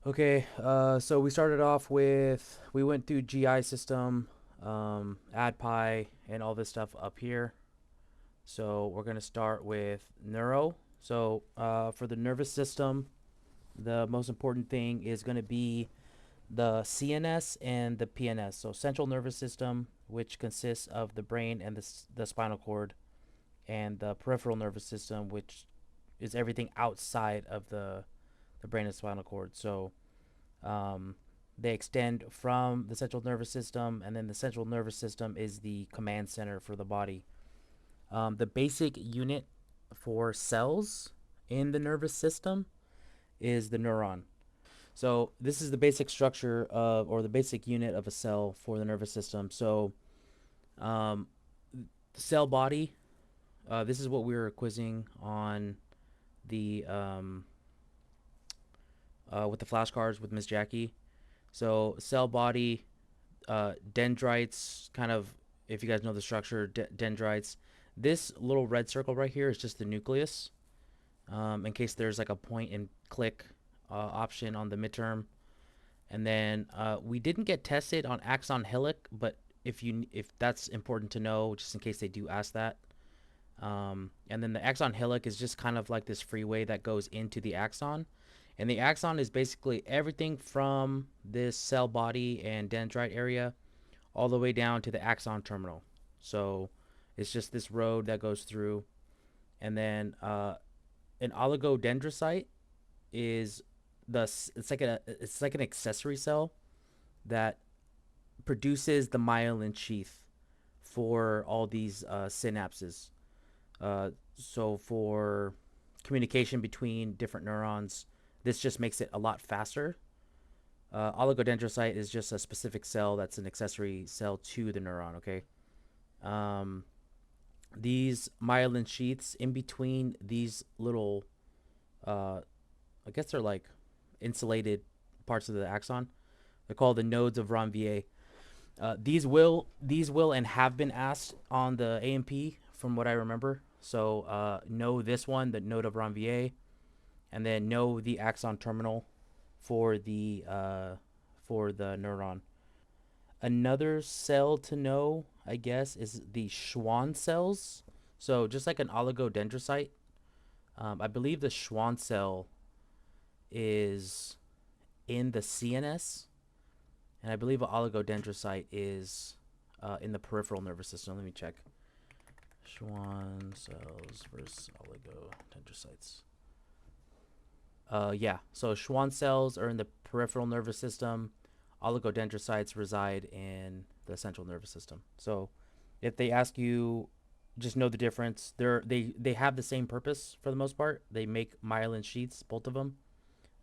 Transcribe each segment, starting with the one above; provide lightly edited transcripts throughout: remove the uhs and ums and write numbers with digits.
Okay, so we started off with, we went through GI system, AdPi, and all this stuff up here. So we're going to start with neuro. So for the nervous system, the most important thing is going to be the CNS and the PNS. So central nervous system, which consists of the brain and the spinal cord, and the peripheral nervous system, which is everything outside of the brain and spinal cord. So um, they extend from the central nervous system, and then the central nervous system is the command center for the body. The basic unit for cells in the nervous system is the neuron. So this is the basic structure of, or the basic unit of a cell for the nervous system. So um, cell body. This is what we were quizzing on the with the flashcards with Miss Jackie. So cell body, dendrites, kind of, if you guys know the structure, dendrites. This little red circle right here is just the nucleus. In case there's like a point and click option on the midterm. And then we didn't get tested on axon hillock, but if that's important to know, just in case they do ask that. And then the axon hillock is just kind of like this freeway that goes into the axon. And the axon is basically everything from this cell body and dendrite area all the way down to the axon terminal. So it's just this road that goes through. And then an oligodendrocyte is it's like an accessory cell that produces the myelin sheath for all these synapses. So for communication between different neurons, this just makes it a lot faster. Oligodendrocyte is just a specific cell that's an accessory cell to the neuron. Okay. Um, these myelin sheaths in between these little, I guess they're like insulated parts of the axon. They're called the nodes of Ranvier. These will and have been asked on the A&P from what I remember. So know this one, the node of Ranvier, and then know the axon terminal for the neuron. Another cell to know, I guess, is the Schwann cells. So just like an oligodendrocyte, I believe the Schwann cell is in the CNS, and I believe an oligodendrocyte is in the peripheral nervous system. Let me check. Schwann cells versus oligodendrocytes. Yeah, so Schwann cells are in the peripheral nervous system. Oligodendrocytes reside in the central nervous system. So if they ask you, just know the difference. They have the same purpose for the most part. They make myelin sheaths, both of them.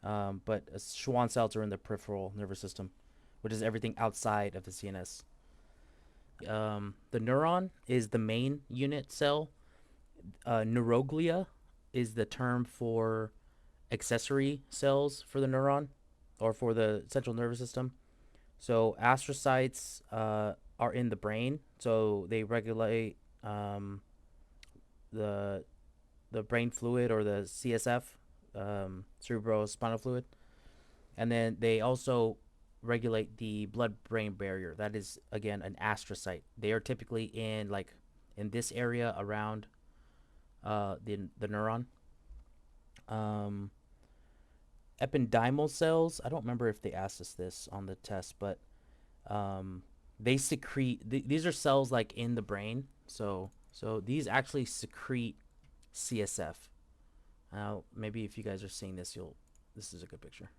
But Schwann cells are in the peripheral nervous system, which is everything outside of the CNS. The neuron is the main unit cell. Neuroglia is the term for accessory cells for the neuron or for the central nervous system. So astrocytes are in the brain, so they regulate the brain fluid or the CSF, cerebrospinal fluid, and then they also regulate the blood-brain barrier. That is again an astrocyte. They are typically in this area around the neuron. Um, Ependymal cells. I don't remember if they asked us this on the test, but they secrete. These are cells like in the brain. So these actually secrete CSF. Now maybe if you guys are seeing this, this is a good picture.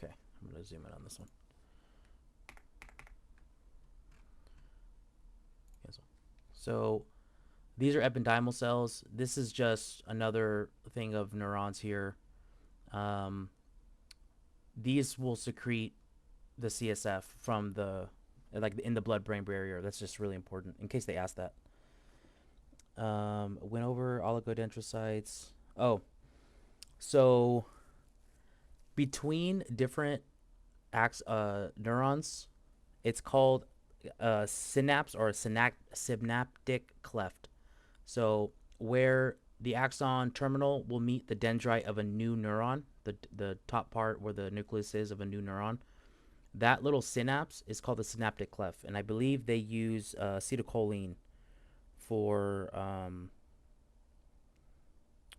Okay, I'm gonna zoom in on this one. Cancel. So these are ependymal cells. This is just another thing of neurons here. These will secrete the CSF from like in the blood-brain barrier. That's just really important in case they ask that. Went over oligodendrocytes. Oh, so between different neurons, it's called synapse or synaptic cleft. So where the axon terminal will meet the dendrite of a new neuron, the top part where the nucleus is of a new neuron. That little synapse is called the synaptic cleft, and I believe they use acetylcholine for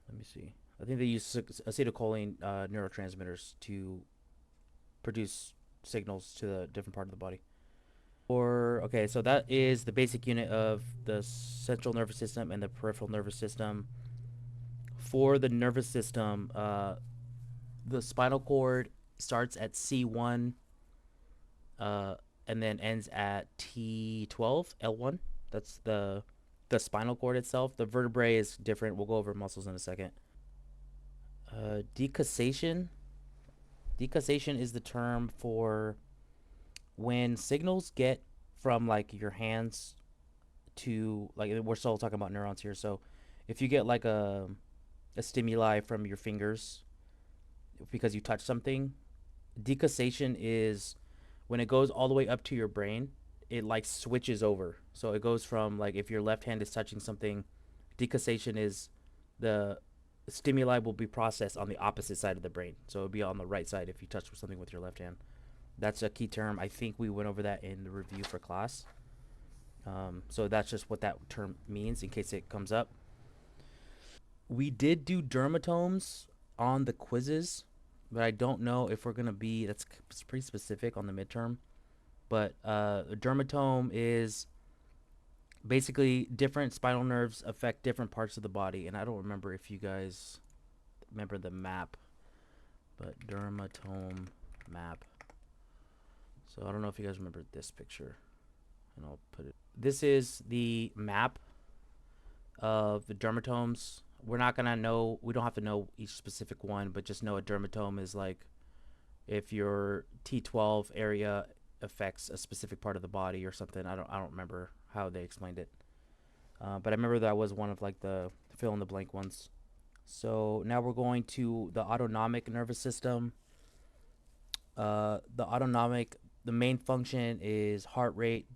let me see. I think they use acetylcholine neurotransmitters to produce signals to the different part of the body. Or okay, so that is the basic unit of the central nervous system and the peripheral nervous system. For the nervous system, the spinal cord starts at C1, and then ends at T12, L1. That's the spinal cord itself. The vertebrae is different. We'll go over muscles in a second. Decussation. Decussation is the term for when signals get from like your hands to, like, we're still talking about neurons here. So if you get like a stimuli from your fingers because you touch something, decussation is when it goes all the way up to your brain, it like switches over. So it goes from, like, if your left hand is touching something, decussation is the stimuli will be processed on the opposite side of the brain. So it'll be on the right side if you touch something with your left hand. That's a key term. I think we went over that in the review for class. So that's just what that term means in case it comes up. We did do dermatomes on the quizzes, but I don't know if we're going to be, that's pretty specific on the midterm. But a dermatome is basically different spinal nerves affect different parts of the body. And I don't remember if you guys remember the map, but dermatome map. So I don't know if you guys remember this picture, and I'll put it. This is the map of the dermatomes. We're not gonna know. We don't have to know each specific one, but just know a dermatome is like if your T12 area affects a specific part of the body or something. I don't remember how they explained it, but I remember that was one of like the fill in the blank ones. So now we're going to the autonomic nervous system. The main function is heart rate,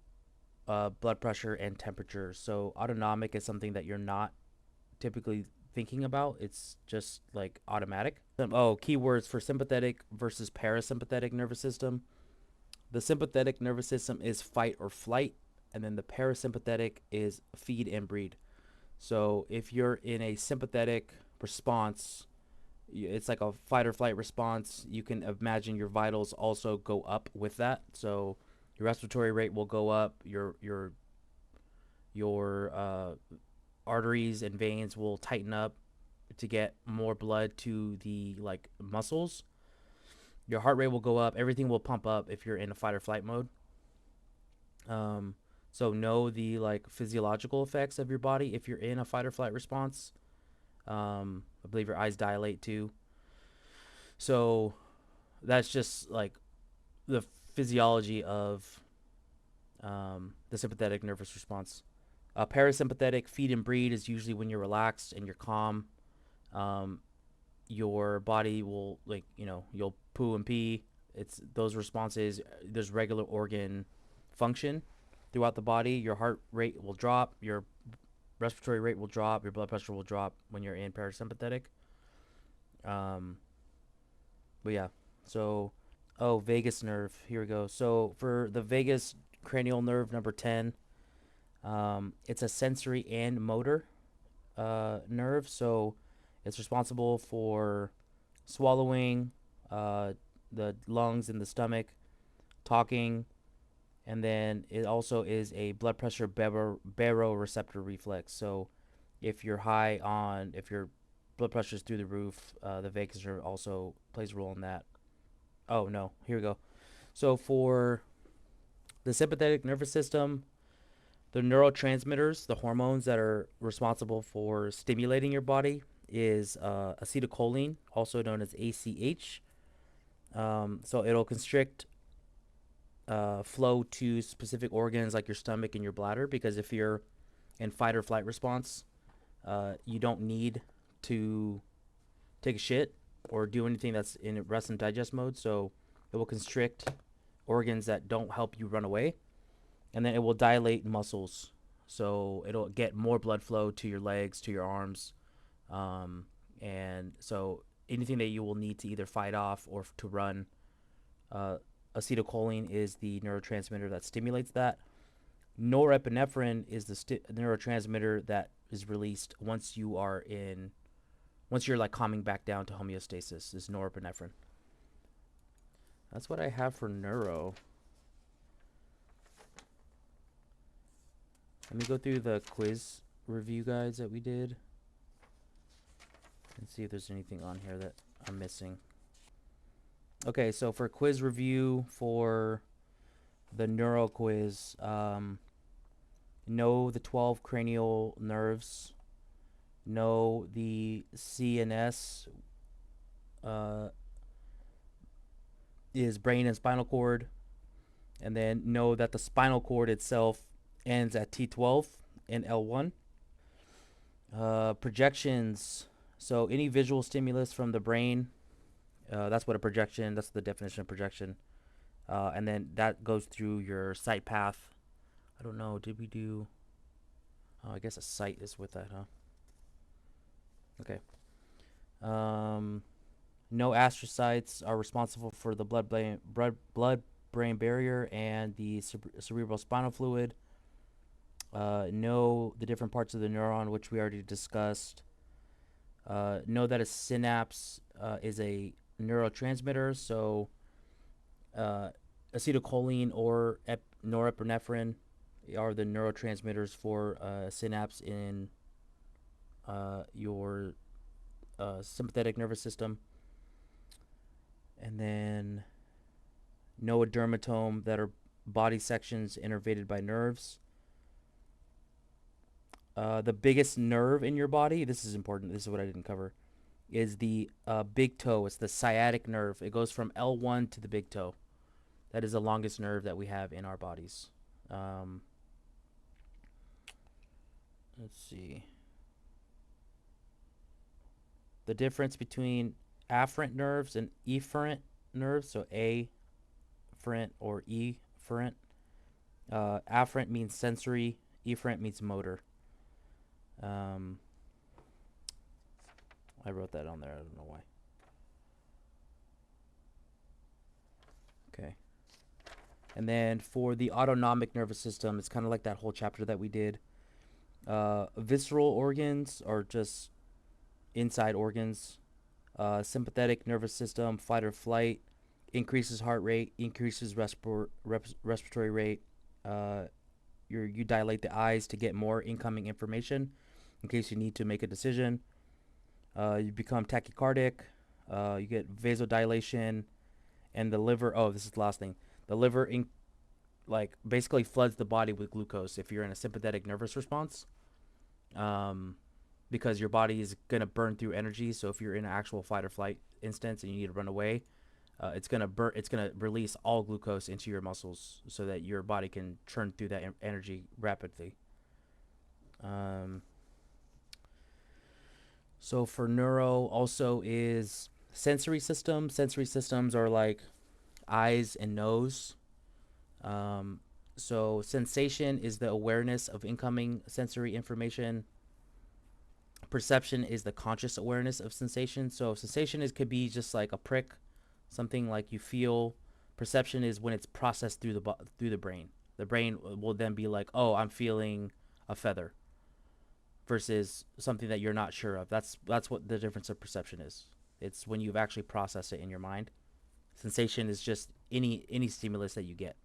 blood pressure, and temperature. So autonomic is something that you're not typically thinking about. It's just like automatic. Keywords for sympathetic versus parasympathetic nervous system. The sympathetic nervous system is fight or flight, and then the parasympathetic is feed and breed. So if you're in a sympathetic response, it's like a fight or flight response. You can imagine your vitals also go up with that. So your respiratory rate will go up. Your arteries and veins will tighten up to get more blood to the like muscles. Your heart rate will go up. Everything will pump up if you're in a fight or flight mode. So know the like physiological effects of your body if you're in a fight or flight response. I believe your eyes dilate too. So that's just like the physiology of the sympathetic nervous response. Parasympathetic feed and breed is usually when you're relaxed and you're calm. Your body will, like, you'll poo and pee. It's those responses. There's regular organ function throughout the body. Your heart rate will drop. Your respiratory rate will drop. Your blood pressure will drop when you're in parasympathetic. But yeah, so vagus nerve. Here we go. So for the vagus cranial nerve number 10, it's a sensory and motor nerve. So it's responsible for swallowing, the lungs and the stomach, talking, and then it also is a blood pressure baroreceptor reflex. So if your blood pressure is through the roof, the vagus nerve also plays a role in that. Oh no, here we go. So for the sympathetic nervous system, the neurotransmitters, the hormones that are responsible for stimulating your body, is acetylcholine, also known as ACH. So it'll constrict flow to specific organs like your stomach and your bladder, because if you're in fight or flight response, you don't need to take a shit or do anything that's in rest and digest mode. So it will constrict organs that don't help you run away, and then it will dilate muscles. So it'll get more blood flow to your legs, to your arms, And so anything that you will need to either fight off or to run, uh, acetylcholine is the neurotransmitter that stimulates that. Norepinephrine is the neurotransmitter that is released once you're like calming back down to homeostasis. Is norepinephrine. That's what I have for neuro. Let me go through the quiz review guides that we did and see if there's anything on here that I'm missing. Okay, so for quiz review for the neuro quiz, know the 12 cranial nerves, know the CNS is brain and spinal cord, and then know that the spinal cord itself ends at T12 and L1. Projections. So any visual stimulus from the brain, that's what a projection, that's the definition of projection. And then that goes through your sight path. I don't know, did we do, I guess a sight is with that, huh? Okay. No astrocytes are responsible for the blood-brain barrier and the cerebral spinal fluid. Know the different parts of the neuron, which we already discussed. Know that a synapse is a neurotransmitter, so acetylcholine or norepinephrine are the neurotransmitters for synapse in your sympathetic nervous system. And then know a dermatome that are body sections innervated by nerves. The biggest nerve in your body, this is important, this is what I didn't cover, is the big toe. It's the sciatic nerve. It goes from L1 to the big toe. That is the longest nerve that we have in our bodies. Let's see. The difference between afferent nerves and efferent nerves, so afferent or efferent. Afferent means sensory, efferent means motor. I wrote that on there, I don't know why. Okay. And then for the autonomic nervous system, it's kind of like that whole chapter that we did. Visceral organs are just inside organs. Sympathetic nervous system, fight or flight, increases heart rate, increases respiratory rate. You dilate the eyes to get more incoming information in case you need to make a decision. You become tachycardic. You get vasodilation, and the liver. Oh, this is the last thing. The liver, basically floods the body with glucose if you're in a sympathetic nervous response. Because your body is gonna burn through energy. So if you're in an actual fight or flight instance and you need to run away, it's gonna release all glucose into your muscles so that your body can churn through that energy rapidly. So for neuro also is sensory systems. Sensory systems are like eyes and nose. So sensation is the awareness of incoming sensory information. Perception is the conscious awareness of sensation. So sensation could be just like a prick, something like you feel. Perception is when it's processed through the brain. The brain will then be like, oh, I'm feeling a feather, versus something that you're not sure of. That's what the difference of perception is. It's when you've actually processed it in your mind. Sensation is just any stimulus that you get,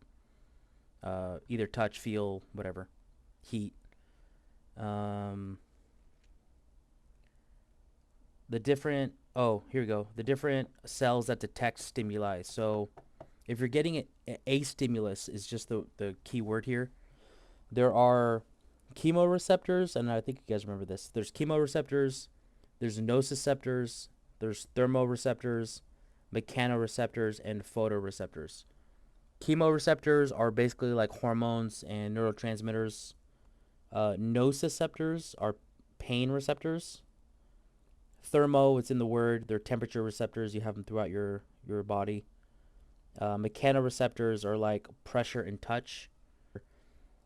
either touch, feel, whatever, heat. The different here we go. The different cells that detect stimuli. So if you're getting a stimulus is just the key word here. There are chemoreceptors, and I think you guys remember this. There's chemoreceptors, there's nociceptors, there's thermoreceptors, mechanoreceptors, and photoreceptors. Chemoreceptors are basically like hormones and neurotransmitters. Nociceptors are pain receptors. Thermo, it's in the word. They're temperature receptors. You have them throughout your body. Mechanoreceptors are like pressure and touch.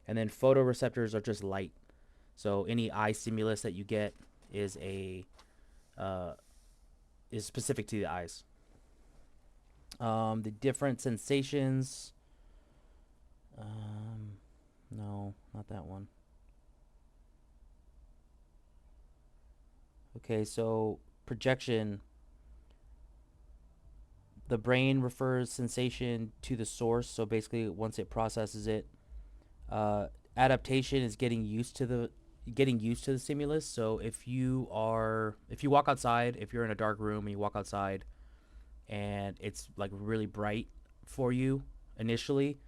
And then photoreceptors are just light. So any eye stimulus that you get is a uh, is specific to the eyes. The different sensations. Um, no, not that one. Okay, so projection. The brain refers sensation to the source. So basically, once it processes it, uh, adaptation is getting used to the stimulus. So if you walk outside, if you're in a dark room and you walk outside and it's like really bright for you initially,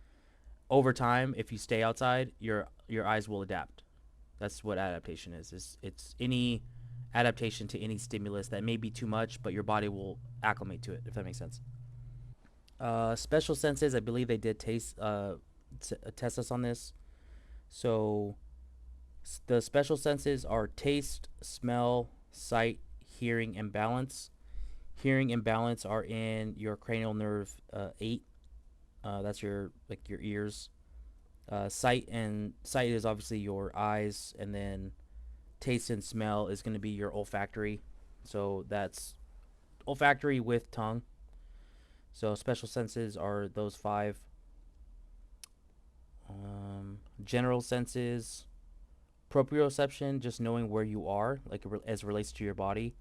over time, if you stay outside, your eyes will adapt. That's what adaptation is. It's any adaptation to any stimulus that may be too much, but your body will acclimate to it. If that makes sense. Special senses, I believe they did test us on this. So the special senses are taste, smell, sight, hearing, and balance. Hearing and balance are in your cranial nerve 8. That's your ears. Sight is obviously your eyes, and then taste and smell is going to be your olfactory. So that's olfactory with tongue. So special senses are those 5. General senses, proprioception, just knowing where you are, like as it relates to your body.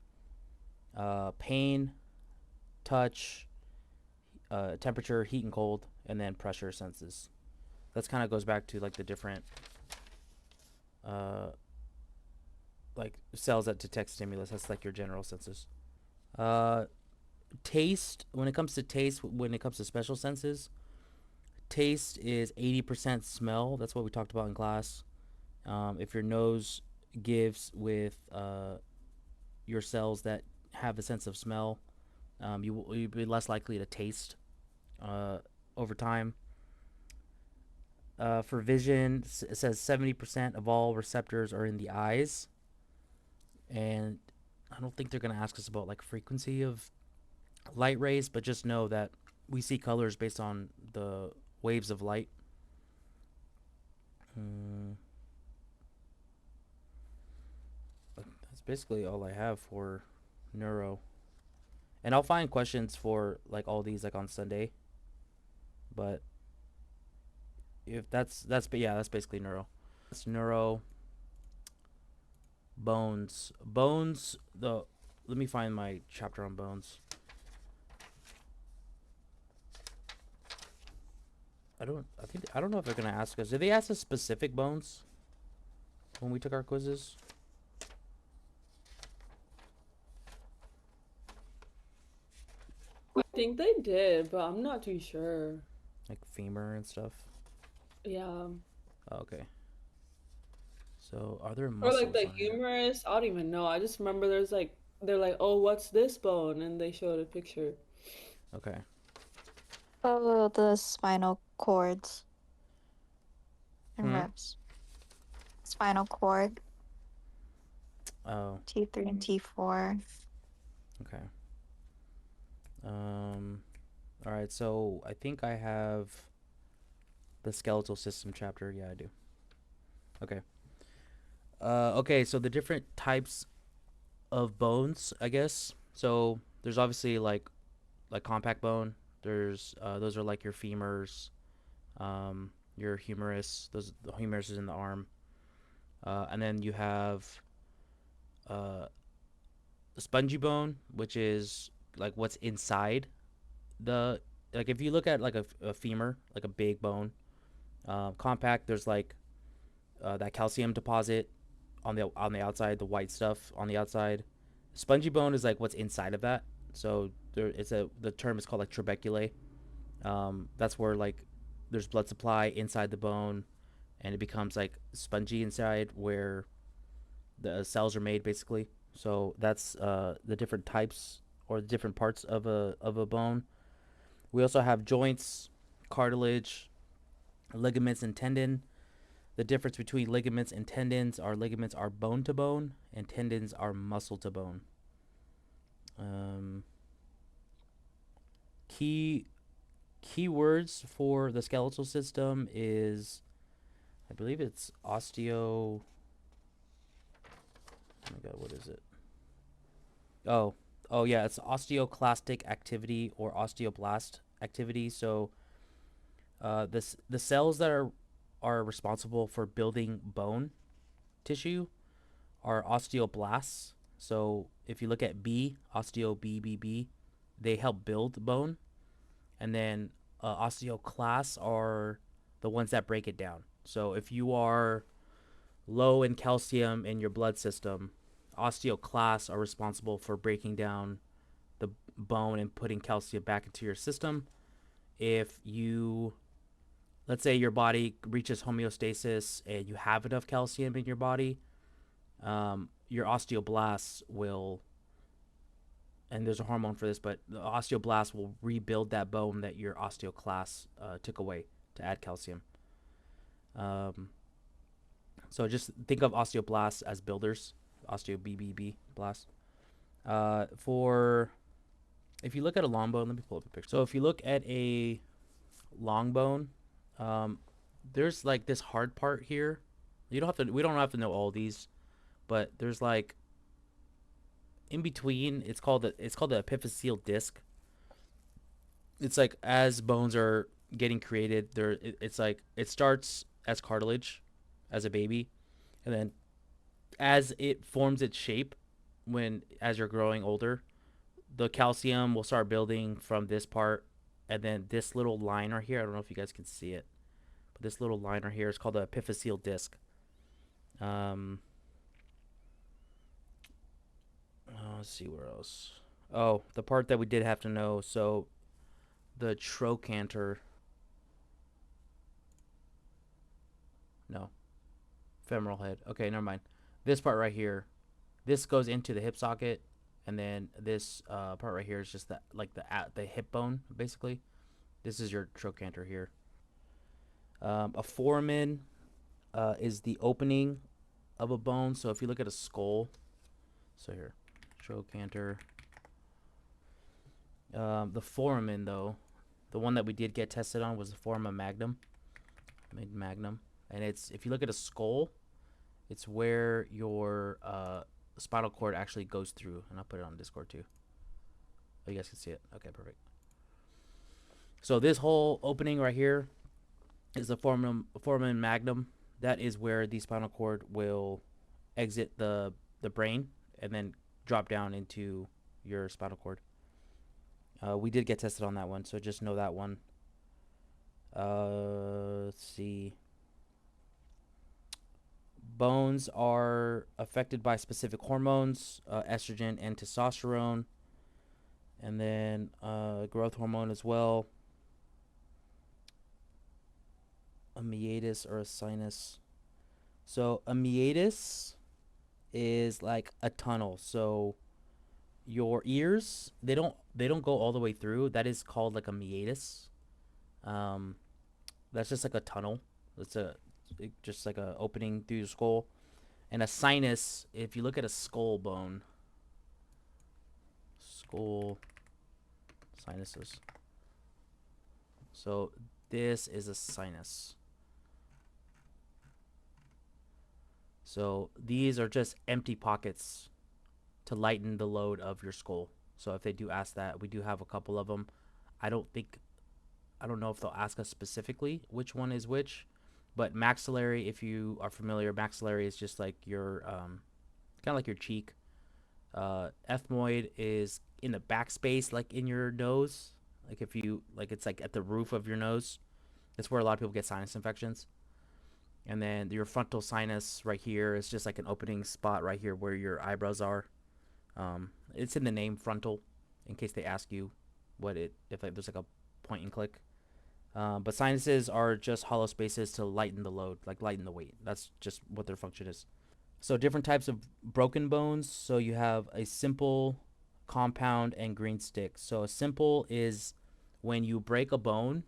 Pain, touch, temperature, heat and cold, and then pressure senses. That's kind of goes back to like the different uh, like cells that detect stimulus. That's like your general senses. Uh, taste. When it comes to taste, when it comes to special senses, taste is 80% smell. That's what we talked about in class. If your nose gives with your cells that have a sense of smell, you'll be less likely to taste uh, over time. For vision, it says 70% of all receptors are in the eyes, and I don't think they're gonna ask us about like frequency of light rays, but just know that we see colors based on the waves of light. Mm, that's basically all I have for neuro, and I'll find questions for like all these like on Sunday, but if that's but yeah, that's basically neuro. That's neuro. Bones. The Let me find my chapter on bones. I don't know if they're gonna ask us. Did they ask us specific bones when we took our quizzes? I think they did, but I'm not too sure. Like femur and stuff. Yeah. Oh, okay. So are there Or like muscles the on here? humerus. I don't even know. I just remember there's like they're like, oh, what's this bone? And they showed a picture. Okay. Oh, the spinal cords and Hmm. reps. Spinal cord, Oh. T3 and T4. Okay. All right. So I think I have the skeletal system chapter. Yeah, I do. Okay. Okay. So the different types of bones, I guess. So there's obviously like compact bone. There's those are like your femurs, your humerus. Those the humerus is in the arm, and then you have uh, spongy bone, which is like what's inside the like if you look at like a femur, like a big bone, compact. There's like that calcium deposit on the outside, the white stuff on the outside. Spongy bone is like what's inside of that. So the term is called like trabeculae. That's where like there's blood supply inside the bone, and it becomes like spongy inside where the cells are made basically. So that's the different types or the different parts of a bone. We also have joints, cartilage, ligaments, and tendon. The difference between ligaments are bone to bone, and tendons are muscle to bone. Um, key key words for the skeletal system is I believe it's osteo. Oh my god, what is it? Oh, oh yeah, it's osteoclastic activity or osteoblast activity. So the cells that are responsible for building bone tissue are osteoblasts. So if you look at B, osteo they help build bone, and then osteoclasts are the ones that break it down. So if you are low in calcium in your blood system, osteoclasts are responsible for breaking down the bone and putting calcium back into your system. If you, let's say your body reaches homeostasis and you have enough calcium in your body, your osteoblasts will, and there's a hormone for this, but the osteoblasts will rebuild that bone that your osteoclasts took away to add calcium. Um, so just think of osteoblasts as builders, osteo blast. For if you look at a long bone, let me pull up a picture. So if you look at a long bone, um, there's like this hard part here. You don't have to. We don't have to know all these, but there's like in between. It's called the epiphyseal disc. It's like as bones are getting created, it's like it starts as cartilage, as a baby, and then as it forms its shape, when as you're growing older, the calcium will start building from this part, and then this little line right here. I don't know if you guys can see it, but this little line right here is called the epiphyseal disc. Um, let's see where else. Oh, the part that we did have to know. So the trochanter. No, femoral head. Okay, never mind. This part right here. This goes into the hip socket, and then this part right here is just that, like the hip bone, basically. This is your trochanter here. A foramen is the opening of a bone. So if you look at a skull, so here, trochanter. The foramen, though, the one that we did get tested on was the foramen magnum, and it's, if you look at a skull, it's where your spinal cord actually goes through, and I'll put it on Discord too. Oh, you guys can see it. Okay, perfect. So this whole opening right here is the foramen magnum. That is where the spinal cord will exit the brain and then drop down into your spinal cord. We did get tested on that one, so just know that one. Let's see. Bones are affected by specific hormones, estrogen and testosterone, and then growth hormone as well. A meatus or a sinus. So a meatus is like a tunnel. So your ears, they don't go all the way through. That is called like a meatus. Um, that's just like a tunnel. Just like a opening through your skull. And a sinus, if you look at a skull bone, skull sinuses. So this is a sinus. So these are just empty pockets to lighten the load of your skull. So if they do ask that, we do have a couple of them. I don't think, I don't know if they'll ask us specifically which one is which, but maxillary, if you are familiar, maxillary is just like your, kind of like your cheek. Ethmoid is in the backspace, like in your nose. Like if you, like it's like at the roof of your nose. That's where a lot of people get sinus infections. And then your frontal sinus right here is just like an opening spot right here where your eyebrows are. It's in the name frontal, in case they ask you what it, if like there's like a point and click. But sinuses are just hollow spaces to lighten the load, like lighten the weight. That's just what their function is. So different types of broken bones. So you have a simple, compound, and green stick. So a simple is when you break a bone,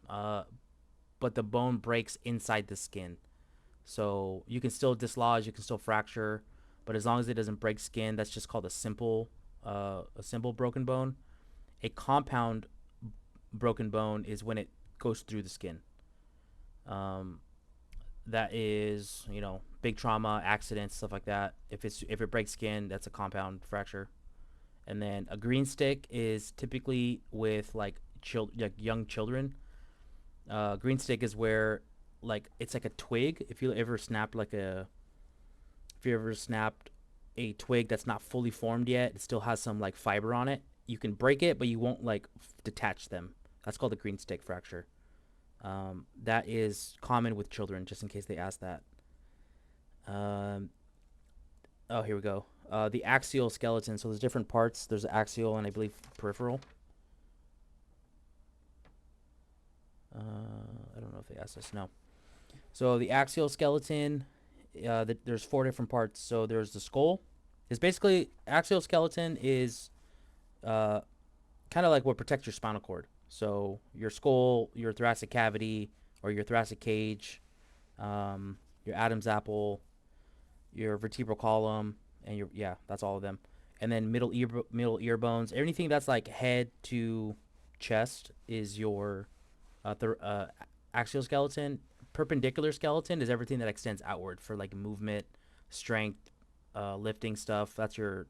uh, but the bone breaks inside the skin. So you can still dislodge, you can still fracture, but as long as it doesn't break skin, that's just called a simple broken bone. A compound broken bone is when it goes through the skin. Um, that is, big trauma, accidents, stuff like that. If it breaks skin, that's a compound fracture. And then a green stick is typically with like young children. Green stick is where like it's like a twig. If you ever snapped a twig that's not fully formed yet, it still has some like fiber on it. You can break it, but you won't like detach them. That's called a green stick fracture. That is common with children, just in case they ask that. Um, oh, here we go. The axial skeleton. So there's different parts. There's axial and I believe peripheral. I don't know if they asked us. No. So the axial skeleton, there's 4 different parts. So there's the skull. It's basically axial skeleton is kind of like what protects your spinal cord. So your skull, your thoracic cavity, or your thoracic cage, your Adam's apple, your vertebral column, and that's all of them. And then middle ear bones. Anything that's like head to chest is your axial skeleton. Perpendicular skeleton is everything that extends outward for like movement, strength, lifting stuff. That's your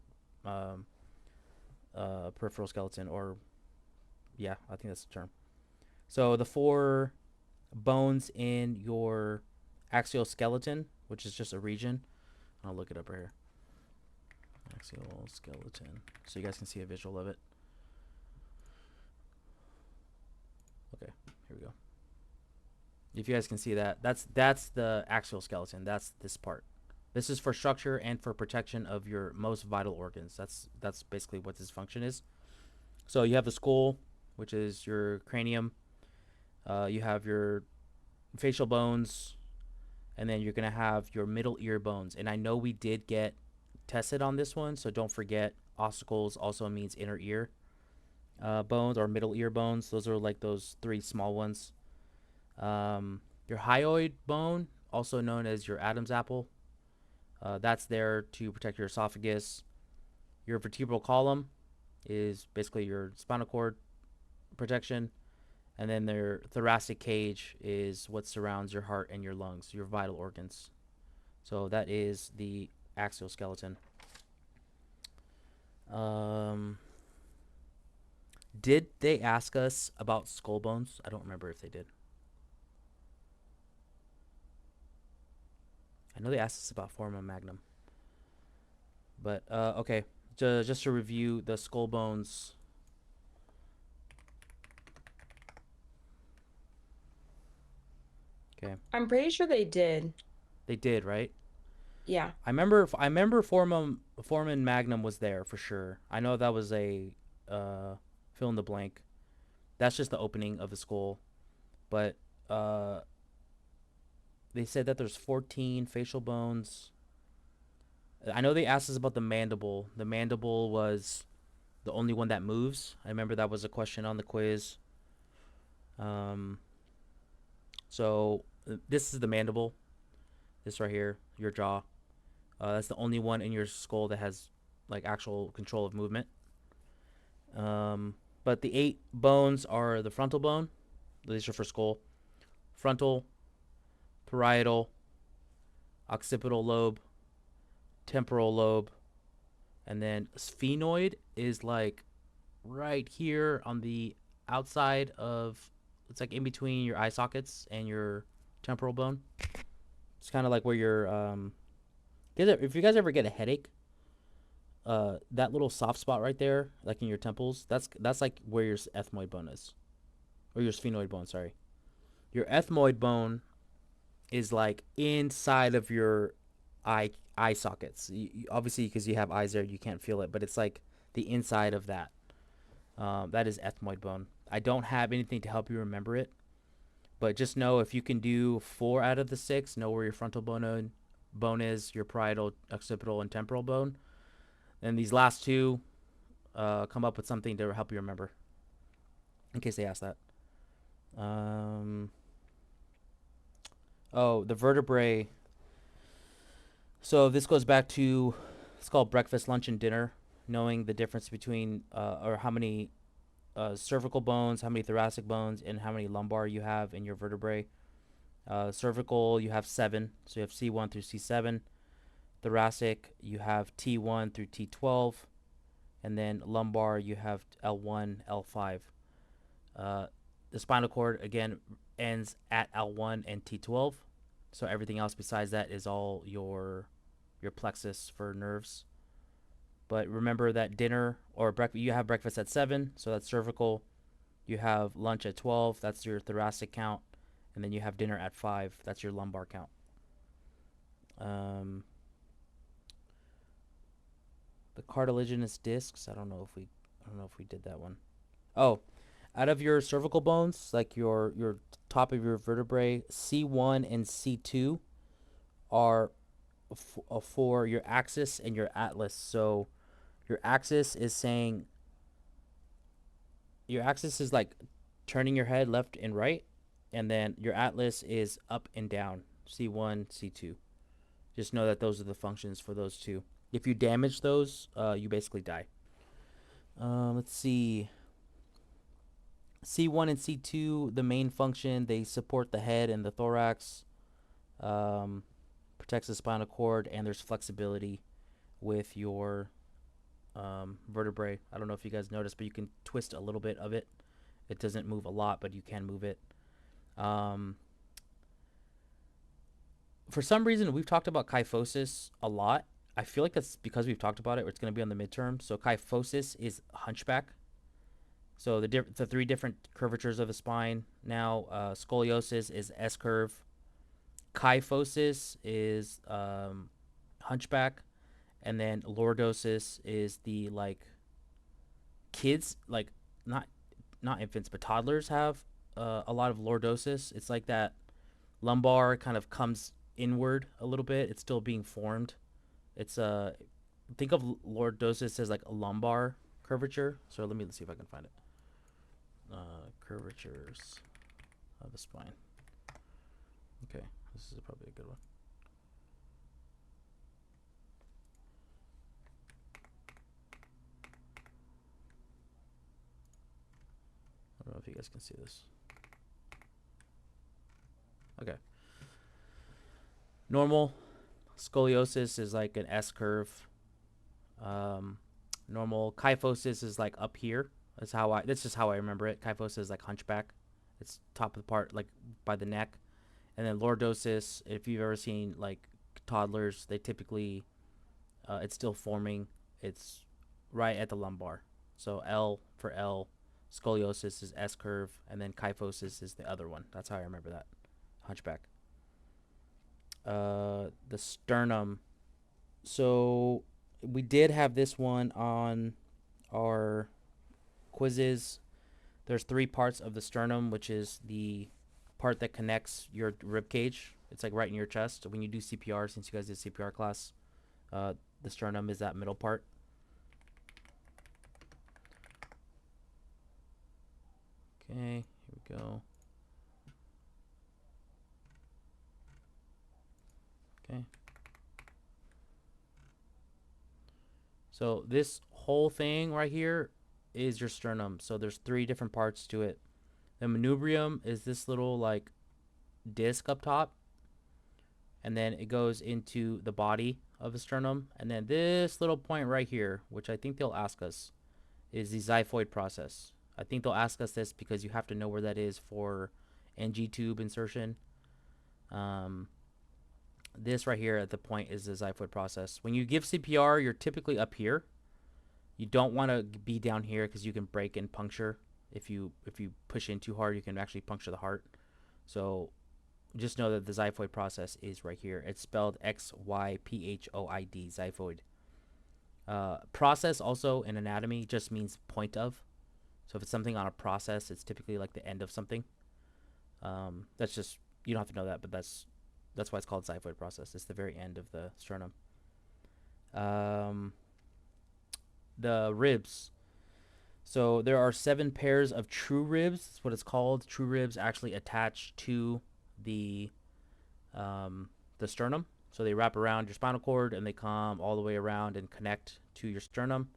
peripheral skeleton, or I think that's the term. So the 4 bones in your axial skeleton, which is just a region. I'll look it up right here. Axial skeleton, so you guys can see a visual of it. Okay, here we go. If you guys can see that, that's the axial skeleton. That's this part. This is for structure and for protection of your most vital organs. That's basically what this function is. So you have the skull, which is your cranium. You have your facial bones, and then you're gonna have your middle ear bones. And I know we did get tested on this one, so don't forget ossicles also means inner ear bones or middle ear bones. Those are like those 3 small ones. Your hyoid bone, also known as your Adam's apple, that's there to protect your esophagus. Your vertebral column is basically your spinal cord protection. And then their thoracic cage is what surrounds your heart and your lungs, your vital organs. So that is the axial skeleton. Did they ask us about skull bones? I don't remember if they did. I know they asked us about foramen magnum. But, okay. Just to review the skull bones. Okay. I'm pretty sure they did. They did, right? Yeah. I remember foramen magnum was there for sure. I know that was a fill in the blank. That's just the opening of the skull. But they said that there's 14 facial bones. I know they asked us about the mandible. The mandible was the only one that moves. I remember that was a question on the quiz. So this is the mandible. This right here, your jaw. That's the only one in your skull that has like actual control of movement. But the 8 bones are the frontal bone. These are for skull. Frontal, parietal, occipital lobe, temporal lobe, and then sphenoid is like right here on the outside of, it's like in between your eye sockets and your temporal bone. It's kind of like where your if you guys ever get a headache, that little soft spot right there, like in your temples, that's like where your ethmoid bone is, or your sphenoid bone. Sorry, your ethmoid bone is like inside of your eye sockets. Obviously, because you have eyes there, you can't feel it, but it's like the inside of that. That is ethmoid bone. I don't have anything to help you remember it, but just know if you can do 4 out of the 6, know where your frontal bone is, your parietal, occipital, and temporal bone. And these last 2, come up with something to help you remember, in case they ask that. Oh, the vertebrae. So this goes back to, it's called breakfast, lunch, and dinner. Knowing the difference between, or how many cervical bones, how many thoracic bones, and how many lumbar you have in your vertebrae. Cervical, you have 7, so you have C1 through C7. Thoracic, you have T1 through T12. and then lumbar you have L1, L5. The spinal cord again ends at L1 and T12, so everything else besides that is all your plexus for nerves. But remember that dinner or breakfast, you have breakfast at 7, so that's cervical. You have lunch at 12, that's your thoracic count, and then you have dinner at 5, that's your lumbar count. The cartilaginous discs, I don't know if we did that one. Oh, out of your cervical bones, like your top of your vertebrae, C1 and C2 are for your axis and your atlas. So your axis is like turning your head left and right, and then your atlas is up and down, C1, C2. Just know that those are the functions for those two. If you damage those, you basically die. Let's see. C1 and C2, the main function, they support the head and the thorax, protects the spinal cord, and there's flexibility with your vertebrae. I don't know if you guys noticed, but you can twist a little bit of it. It doesn't move a lot, but you can move it. For some reason, we've talked about kyphosis a lot. I feel like that's because we've talked about it, or it's going to be on the midterm. So kyphosis is hunchback. So the three different curvatures of the spine. Now, scoliosis is S-curve. Kyphosis is hunchback. And then lordosis is the, like, kids, like, not infants, but toddlers have a lot of lordosis. It's like that lumbar kind of comes inward a little bit. It's still being formed. It's think of lordosis as like a lumbar curvature. So let's see if I can find it. Curvatures of the spine. Okay, this is probably a good one. I don't know if you guys can see this. Okay. Normal scoliosis is like an S curve. Normal kyphosis is like up here. That's just how I remember it. Kyphosis is like hunchback. It's top of the part, like by the neck. And then lordosis, if you've ever seen like toddlers, they typically, it's still forming. It's right at the lumbar. So L for L, scoliosis is S curve, and then kyphosis is the other one. That's how I remember that. Hunchback. The sternum. So we did have this one on our quizzes. There's 3 parts of the sternum, which is the part that connects your rib cage. It's like right in your chest. When you do CPR, since you guys did CPR class, the sternum is that middle part. Okay, here we go. Okay. So this whole thing right here is your sternum. So there's 3 different parts to it. The manubrium is this little like disc up top, and then it goes into the body of the sternum, and then this little point right here, which I think they'll ask us, is the xiphoid process. I think they'll ask us this because you have to know where that is for NG tube insertion. This right here at the point is the xiphoid process. When you give CPR, you're typically up here. You don't want to be down here because you can break and puncture. If you push in too hard, you can actually puncture the heart. So just know that the xiphoid process is right here. It's spelled XYPHOID, xiphoid. Process also in anatomy just means point of. So if it's something on a process, it's typically like the end of something. That's just, you don't have to know that, but that's why it's called xiphoid process. It's the very end of the sternum. The ribs. So there are 7 pairs of true ribs. That's what it's called. True ribs actually attach to the sternum. So they wrap around your spinal cord and they come all the way around and connect to your sternum.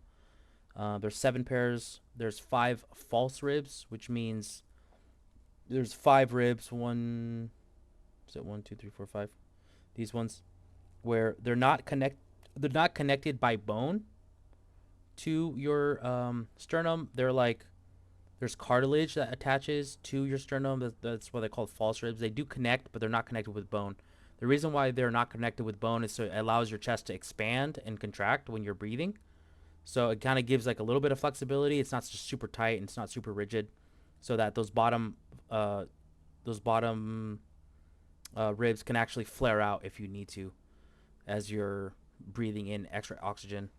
There's 7 pairs. There's 5 false ribs, which means there's 5 ribs. Is it 1, 2, 3, 4, 5? These ones where they're not connected by bone to your sternum, there's cartilage that attaches to your sternum. That's what they call false ribs. They do connect, but they're not connected with bone. The reason why they're not connected with bone is so it allows your chest to expand and contract when you're breathing. So it kind of gives like a little bit of flexibility. It's not just super tight and it's not super rigid, so that those bottom ribs can actually flare out if you need to, as you're breathing in extra oxygen.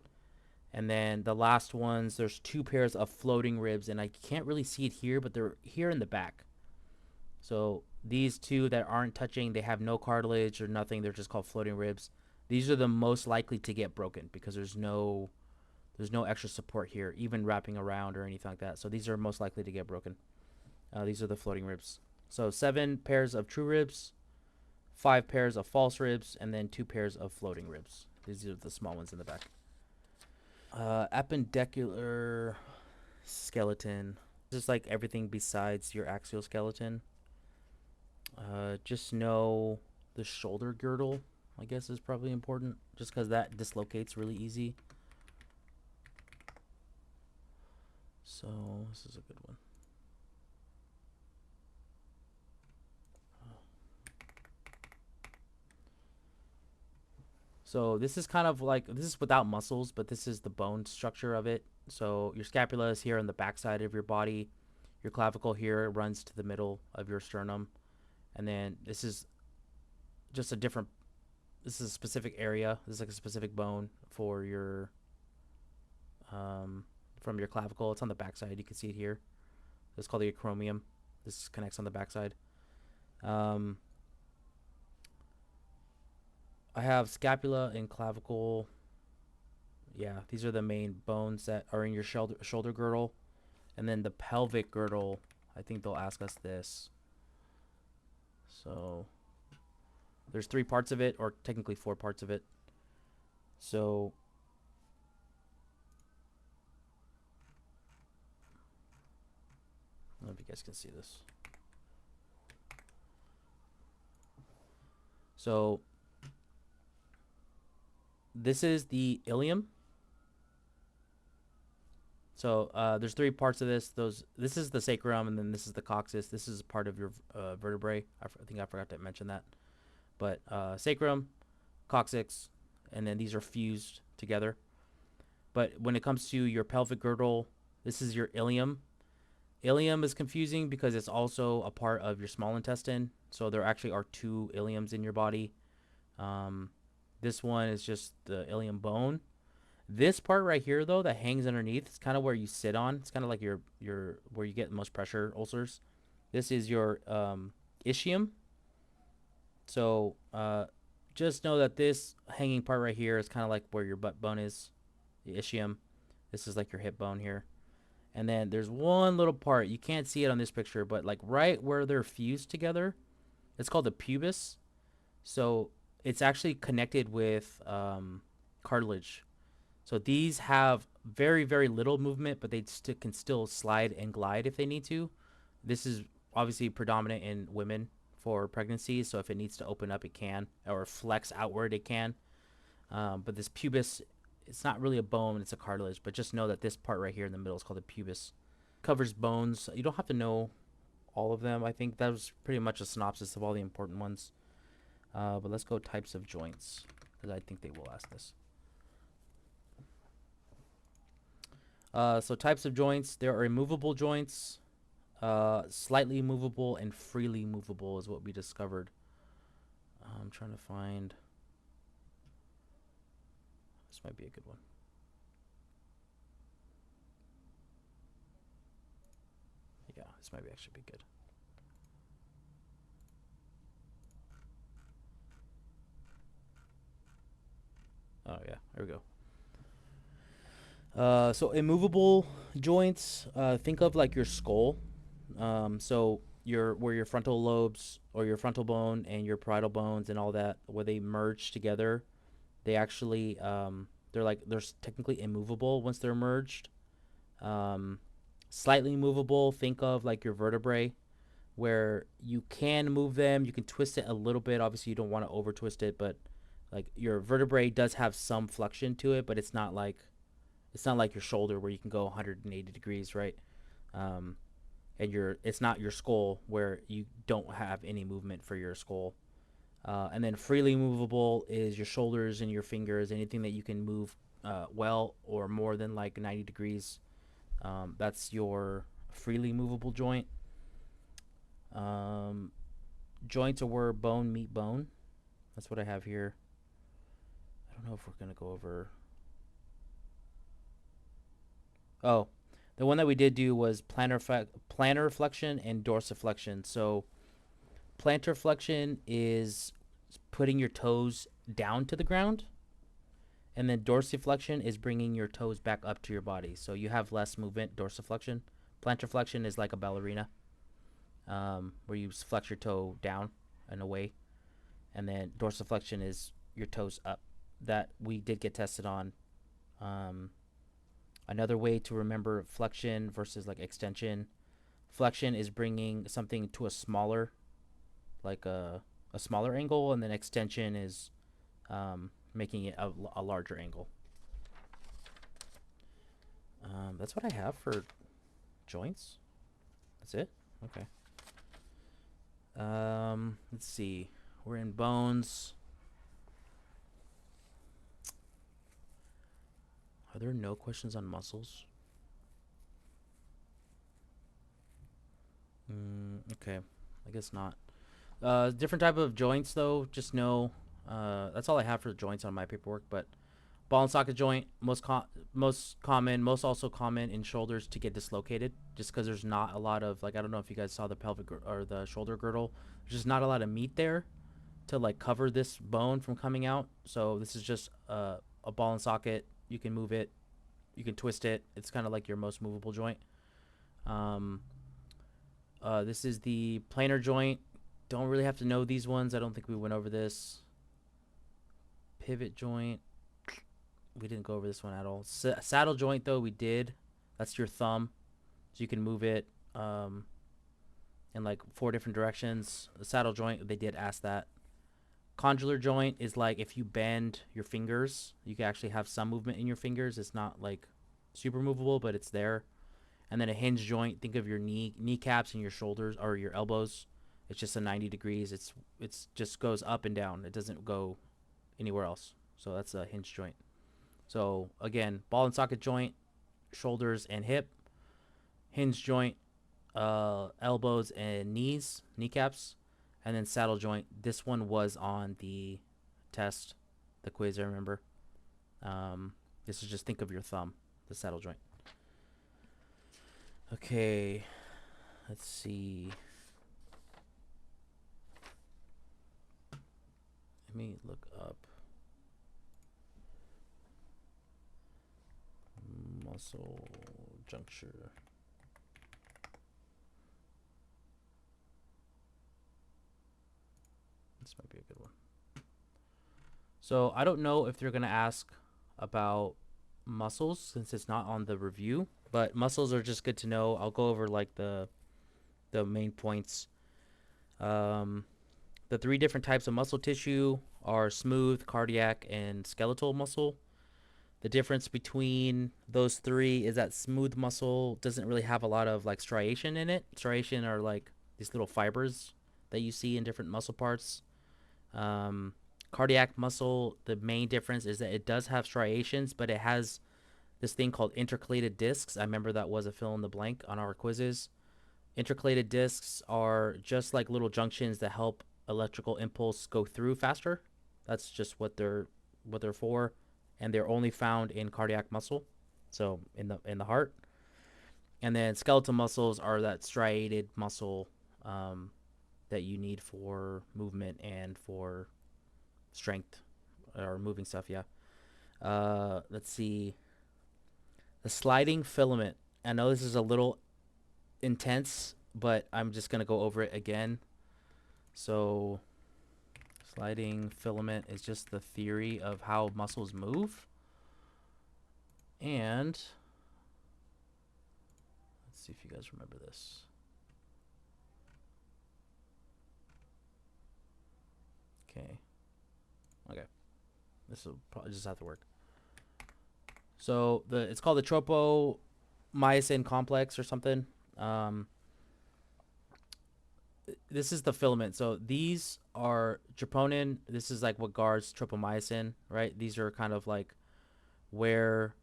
And then the last ones, there's 2 pairs of floating ribs, and I can't really see it here, but they're here in the back. So these 2 that aren't touching, they have no cartilage or nothing. They're just called floating ribs. These are the most likely to get broken because there's no extra support here, even wrapping around or anything like that. So these are most likely to get broken. These are the floating ribs. So 7 pairs of true ribs, 5 pairs of false ribs, and then 2 pairs of floating ribs. These are the small ones in the back. Appendicular skeleton. Just like everything besides your axial skeleton. Just know the shoulder girdle, I guess, is probably important, just because that dislocates really easy. So this is a good one. So this is kind of like, this is without muscles, but this is the bone structure of it. So your scapula is here on the back side of your body. Your clavicle here runs to the middle of your sternum. And then this is just a different, this is a specific area. This is like a specific bone for your, from your clavicle. It's on the back side. You can see it here. It's called the acromion. This connects on the back side. I have scapula and clavicle. Yeah, these are the main bones that are in your shoulder girdle. And then the pelvic girdle, I think they'll ask us this. So there's 3 parts of it, or technically 4 parts of it. So I don't know if you guys can see this. So this is the ilium. So there's 3 parts of this. This is the sacrum, and then this is the coccyx. This is part of your vertebrae. I think I forgot to mention that. But sacrum, coccyx, and then these are fused together. But when it comes to your pelvic girdle, this is your ilium. Ilium is confusing because it's also a part of your small intestine. So there actually are 2 iliums in your body. This one is just the ilium bone. This part right here, though, that hangs underneath, it's kind of where you sit on. It's kind of like your where you get the most pressure ulcers. This is your ischium. So just know that this hanging part right here is kind of like where your butt bone is, the ischium. This is like your hip bone here. And then there's one little part. You can't see it on this picture, but like right where they're fused together, it's called the pubis. So it's actually connected with cartilage. So these have very, very little movement, but they can still slide and glide if they need to. This is obviously predominant in women for pregnancy. So if it needs to open up, it can, or flex outward, it can. But this pubis, it's not really a bone, it's a cartilage. But just know that this part right here in the middle is called the pubis. Covers bones. You don't have to know all of them. I think that was pretty much a synopsis of all the important ones. But let's go types of joints, because I think they will ask this. So types of joints, there are immovable joints, slightly movable, and freely movable is what we discovered. I'm trying to find, this might be a good one. Yeah, this might actually be good. Oh yeah, there we go. So immovable joints, think of like your skull. So where your frontal lobes or your frontal bone and your parietal bones and all that, where they merge together, they actually, they're technically immovable once they're merged. Slightly movable, think of like your vertebrae, where you can move them, you can twist it a little bit. Obviously you don't want to over twist it, but like your vertebrae does have some flexion to it, but it's not like It's not like your shoulder where you can go 180 degrees, right? Um, and it's not your skull where you don't have any movement for your skull. And then freely movable is your shoulders and your fingers, anything that you can move well or more than like 90 degrees. That's your freely movable joint. Joints are where bone meet bone. That's what I have here. I don't know if we're going to go over. Oh, the one that we did do was plantar flexion and dorsiflexion. So plantar flexion is putting your toes down to the ground, and then dorsiflexion is bringing your toes back up to your body. So you have less movement, dorsiflexion. Plantar flexion is like a ballerina, where you flex your toe down and away. And then dorsiflexion is your toes up. That we did get tested on. Another way to remember flexion versus like extension. Flexion is bringing something to a smaller, like a smaller angle, and then extension is making it a larger angle. That's what I have for joints. That's it? Okay. Let's see. We're in bones. Are there no questions on muscles? Okay. I guess not. Different type of joints, though. Just know that's all I have for the joints on my paperwork. But ball and socket joint, most common, most also common in shoulders to get dislocated, just because there's not a lot of, like, I don't know if you guys saw the pelvic or the shoulder girdle. There's just not a lot of meat there to like cover this bone from coming out. So this is just a ball and socket. You can move it, you can twist it. It's kind of like your most movable joint. This is the planar joint. Don't really have to know these ones. I don't think we went over this. Pivot joint. We didn't go over this one at all. Saddle joint, though, we did. That's your thumb. So you can move it in like 4 different directions. The saddle joint, they did ask that. Condylar joint is like if you bend your fingers, you can actually have some movement in your fingers. It's not like super movable, but it's there. And then a hinge joint, think of your kneecaps and your shoulders or your elbows. It's just a 90 degrees. It's just goes up and down. It doesn't go anywhere else. So that's a hinge joint. So again, ball and socket joint, shoulders and hip. Hinge joint, elbows and kneecaps. And then saddle joint. This one was on the test, the quiz, I remember. This is just think of your thumb, the saddle joint. Okay, let's see. Let me look up muscle juncture. This might be a good one. So I don't know if they're going to ask about muscles since it's not on the review, but muscles are just good to know. I'll go over like the main points. The 3 different types of muscle tissue are smooth, cardiac, and skeletal muscle. The difference between those 3 is that smooth muscle doesn't really have a lot of like striation in it. Striation are like these little fibers that you see in different muscle parts. Cardiac muscle, the main difference is that it does have striations, but it has this thing called intercalated discs. I remember that was a fill in the blank on our quizzes. Intercalated discs are just like little junctions that help electrical impulse go through faster. That's just what they're for, and they're only found in cardiac muscle, so in the heart. And then skeletal muscles are that striated muscle that you need for movement and for strength or moving stuff. Yeah. Let's see. The sliding filament. I know this is a little intense, but I'm just gonna go over it again. So sliding filament is just the theory of how muscles move. And let's see if you guys remember this. Okay. This will probably just have to work. So it's called the tropomyosin complex or something. Um, this is the filament. So these are troponin. This is like what guards tropomyosin, right? These are kind of like where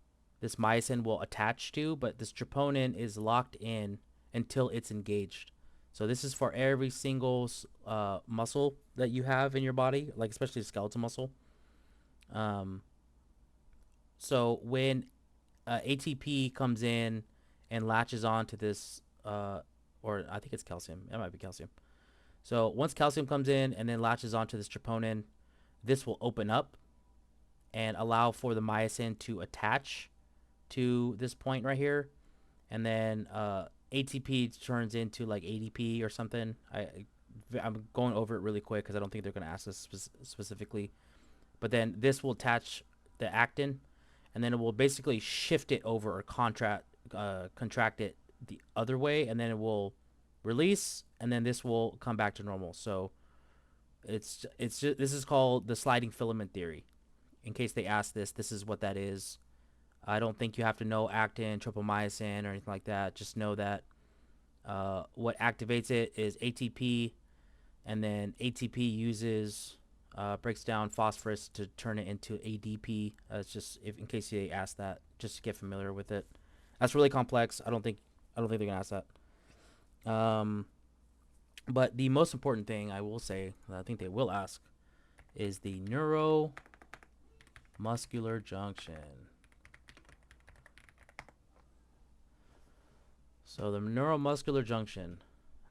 this myosin will attach to, but this troponin is locked in until it's engaged. So this is for every single muscle that you have in your body, like especially skeletal muscle. Um, so when ATP comes in and latches onto this, or I think it's calcium. It might be calcium. So once calcium comes in and then latches onto this troponin, this will open up and allow for the myosin to attach to this point right here, and then ATP turns into like ADP or something. I'm going over it really quick because I don't think they're going to ask us specifically. But then this will attach the actin, and then it will basically shift it over or contract it the other way, and then it will release, and then this will come back to normal. So it's just, this is called the sliding filament theory. In case they ask this, this is what that is. I don't think you have to know actin, tropomyosin, or anything like that. Just know that what activates it is ATP, and then ATP breaks down phosphorus to turn it into ADP. It's just in case they ask that, just to get familiar with it. That's really complex. I don't think they're gonna ask that. But the most important thing I will say that I think they will ask is the neuromuscular junction. So the neuromuscular junction,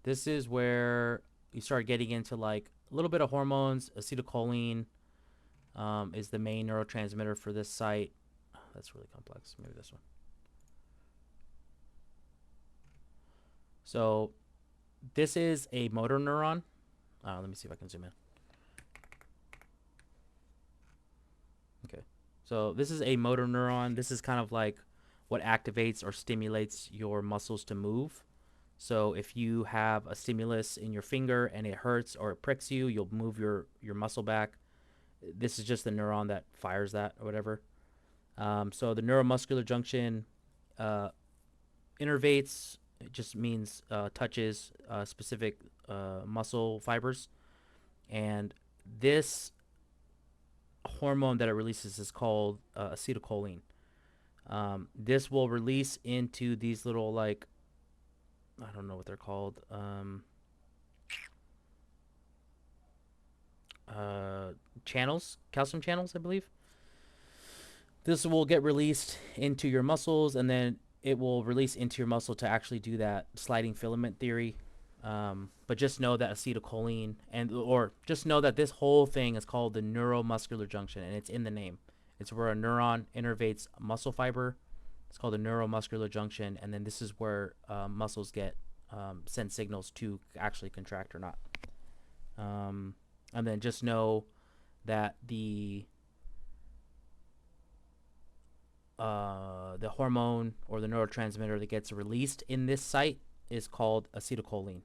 this is where you start getting into like a little bit of hormones. Acetylcholine is the main neurotransmitter for this site. That's really complex. Maybe this one. So this is a motor neuron. Let me see if I can zoom in. Okay. So this is a motor neuron. This is kind of like what activates or stimulates your muscles to move. So if you have a stimulus in your finger and it hurts or it pricks you, you'll move your muscle back. This is just the neuron that fires that or whatever. So the neuromuscular junction innervates. It just means touches specific muscle fibers. And this hormone that it releases is called acetylcholine. This will release into these little, like, I don't know what they're called. Channels, calcium channels, I believe. This will get released into your muscles, and then it will release into your muscle to actually do that sliding filament theory. But just know that acetylcholine, or just know that this whole thing is called the neuromuscular junction, and it's in the name. It's where a neuron innervates a muscle fiber. It's called the neuromuscular junction, and then this is where muscles get send signals to actually contract or not. And then just know that the hormone or the neurotransmitter that gets released in this site is called acetylcholine.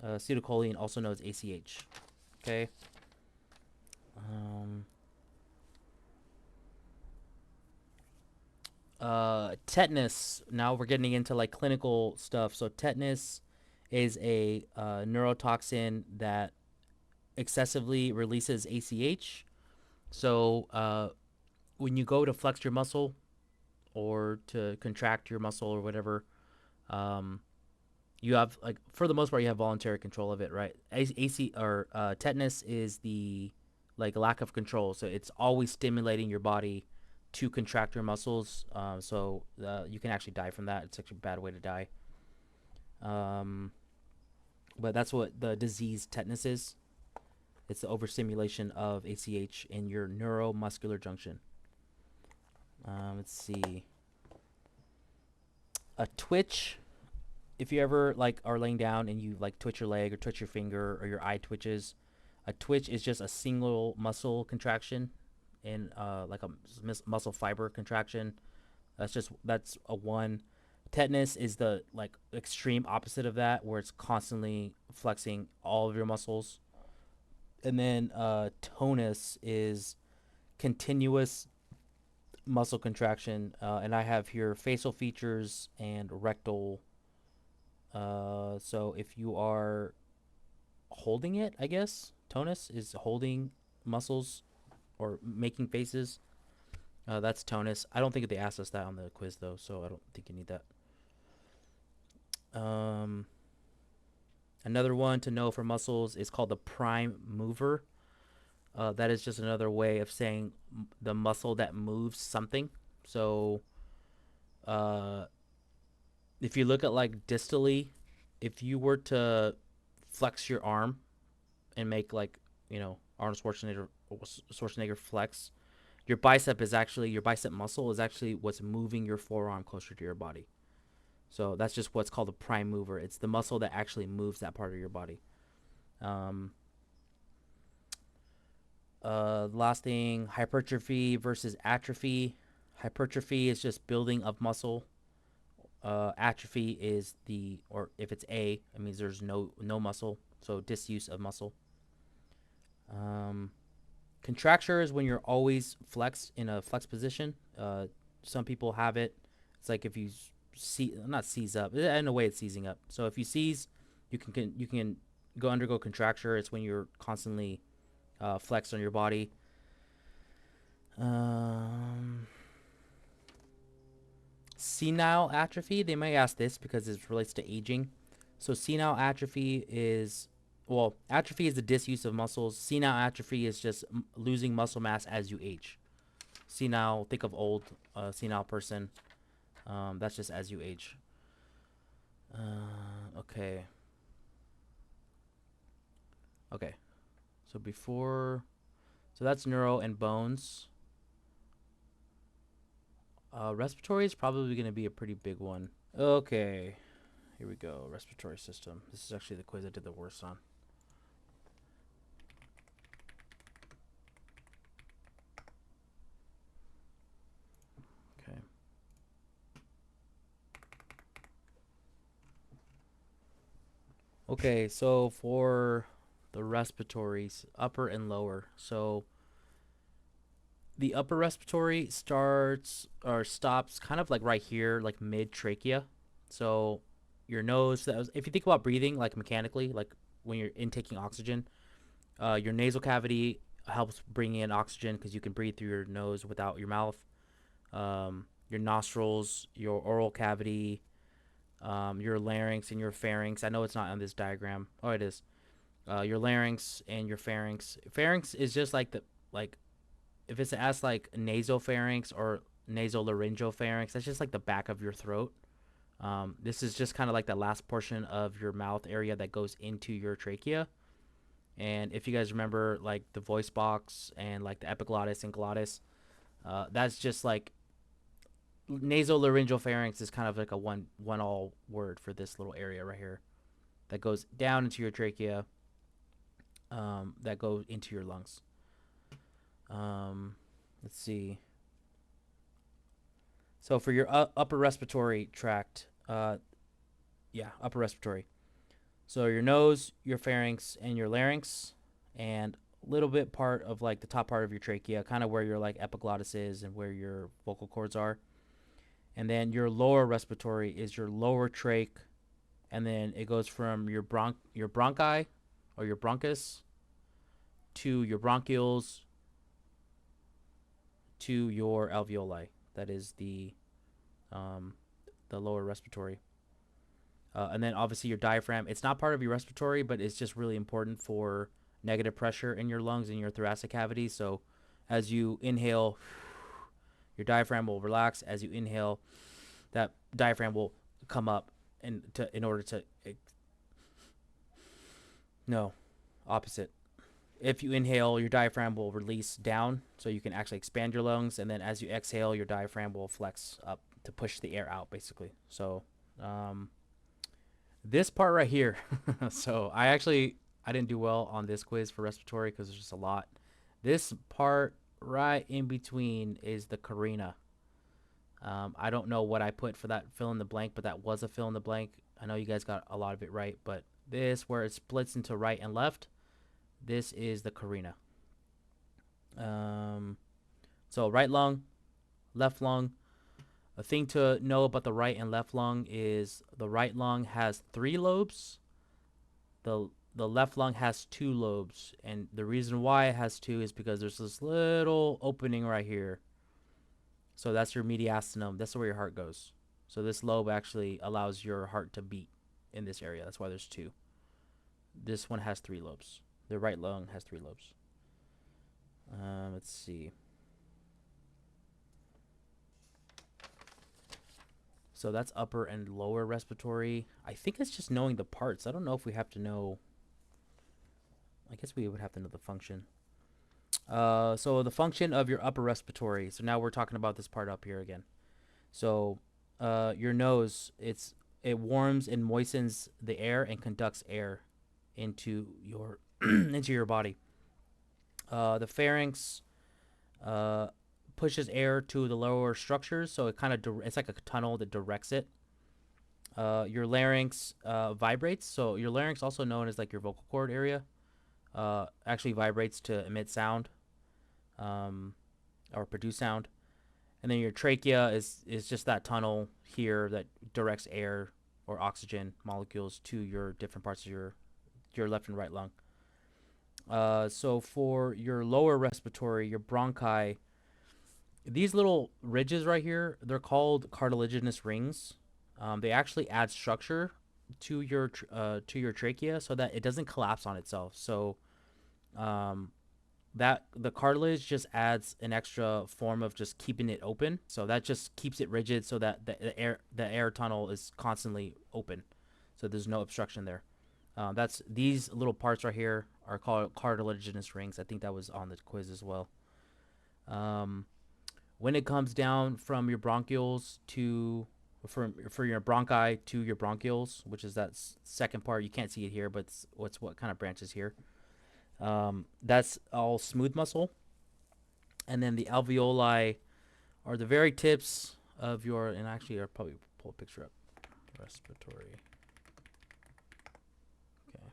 Acetylcholine, also known as ACH. Okay. Tetanus. Now we're getting into like clinical stuff. So tetanus is a neurotoxin that excessively releases ACH. So when you go to flex your muscle or to contract your muscle or whatever, you have, like, for the most part, you have voluntary control of it, right? Tetanus is the, like, lack of control. So it's always stimulating your body to contract your muscles. So you can actually die from that. It's actually a bad way to die. But that's what the disease tetanus is. It's the overstimulation of ACH in your neuromuscular junction. Let's see. A twitch. If you ever like are laying down and you like twitch your leg or twitch your finger or your eye twitches, a twitch is just a single muscle contraction in like a muscle fiber contraction. That's a one. Tetanus is the like extreme opposite of that, where it's constantly flexing all of your muscles. And then tonus is continuous muscle contraction, and I have here facial features and rectal. So if you are holding it, I guess tonus is holding muscles or making faces. That's tonus. I don't think they asked us that on the quiz though, so I don't think you need that. Another one to know for muscles is called the prime mover. That is just another way of saying the muscle that moves something. So, if you look at like distally, if you were to flex your arm and make like, Arnold Schwarzenegger flex, your bicep muscle is actually what's moving your forearm closer to your body. So that's just what's called a prime mover. It's the muscle that actually moves that part of your body. Last thing, hypertrophy versus atrophy. Hypertrophy is just building of muscle. Atrophy is or if it's it means there's no muscle, so disuse of muscle. Contracture is when you're always flexed in a flex position. Some people have it. It's like if you not seize up. In a way, it's seizing up. So if you seize, you can undergo contracture. It's when you're constantly flexed on your body. Senile atrophy. They may ask this because it relates to aging. So senile atrophy is atrophy is the disuse of muscles. Senile atrophy is just losing muscle mass as you age. Senile, think of old, senile person. That's just as you age. Okay. So that's neuro and bones. Respiratory is probably going to be a pretty big one. Okay. Here we go. Respiratory system. This is actually the quiz I did the worst on. Okay. Okay, so for the respiratories, upper and lower. So the upper respiratory starts or stops kind of like right here, like mid trachea. So your nose, if you think about breathing like mechanically, like when you're intaking oxygen, your nasal cavity helps bring in oxygen because you can breathe through your nose without your mouth. Your nostrils, your oral cavity, your larynx and your pharynx. I know it's not on this diagram. Oh, it is. Your larynx and your pharynx. Pharynx is just like if it's asked like nasopharynx or nasolaryngeal that's just like the back of your throat. This is just kind of like the last portion of your mouth area that goes into your trachea. And if you guys remember like the voice box and like the epiglottis and glottis, that's just like nasolaryngeal pharynx is kind of like a one all word for this little area right here that goes down into your trachea, that goes into your lungs. Let's see. So for your upper respiratory tract, upper respiratory. So your nose, your pharynx, and your larynx, and a little bit part of like the top part of your trachea, kind of where your like epiglottis is and where your vocal cords are. And then your lower respiratory is your lower trach, and then it goes from your bronchi or your bronchus to your bronchioles to your alveoli. That is the lower respiratory. And then obviously your diaphragm. It's not part of your respiratory, but it's just really important for negative pressure in your lungs and your thoracic cavity. So as you inhale, your diaphragm will relax. As you inhale, that diaphragm will come up opposite. If you inhale, your diaphragm will release down so you can actually expand your lungs. And then as you exhale, your diaphragm will flex up to push the air out, basically. So this part right here. So I didn't do well on this quiz for respiratory because there's just a lot. This part right in between is the carina. I don't know what I put for that fill in the blank, but that was a fill in the blank. I know you guys got a lot of it right, but this where it splits into right and left, this is the carina. So right lung, left lung. A thing to know about the right and left lung is the right lung has 3 lobes. The left lung has 2 lobes, and the reason why it has 2 is because there's this little opening right here. So that's your mediastinum. That's where your heart goes. So this lobe actually allows your heart to beat in this area. That's why there's 2. This one has 3 lobes. The right lung has 3 lobes. Let's see. So that's upper and lower respiratory. I think it's just knowing the parts. I don't know if we have to know. I guess we would have to know the function. So the function of your upper respiratory. So now we're talking about this part up here again. So your nose, it warms and moistens the air and conducts air into your into your body. The pharynx pushes air to the lower structures, so it kind of it's like a tunnel that directs it. Your larynx vibrates, so your larynx, also known as like your vocal cord area, actually vibrates to emit sound, or produce sound. And then your trachea is just that tunnel here that directs air or oxygen molecules to your different parts of your left and right lung. So for your lower respiratory, your bronchi, these little ridges right here, they're called cartilaginous rings. They actually add structure to your trachea so that it doesn't collapse on itself. So that the cartilage just adds an extra form of just keeping it open. So that just keeps it rigid so that the air tunnel is constantly open. So there's no obstruction there. That's these little parts right here are called cartilaginous rings. I think that was on the quiz as well. When it comes down from your bronchioles to for your bronchi to your bronchioles, which is that second part, you can't see it here, but what kind of branches here. That's all smooth muscle, and then the alveoli are the very tips of your. And actually, I'll probably pull a picture up. Respiratory. Okay.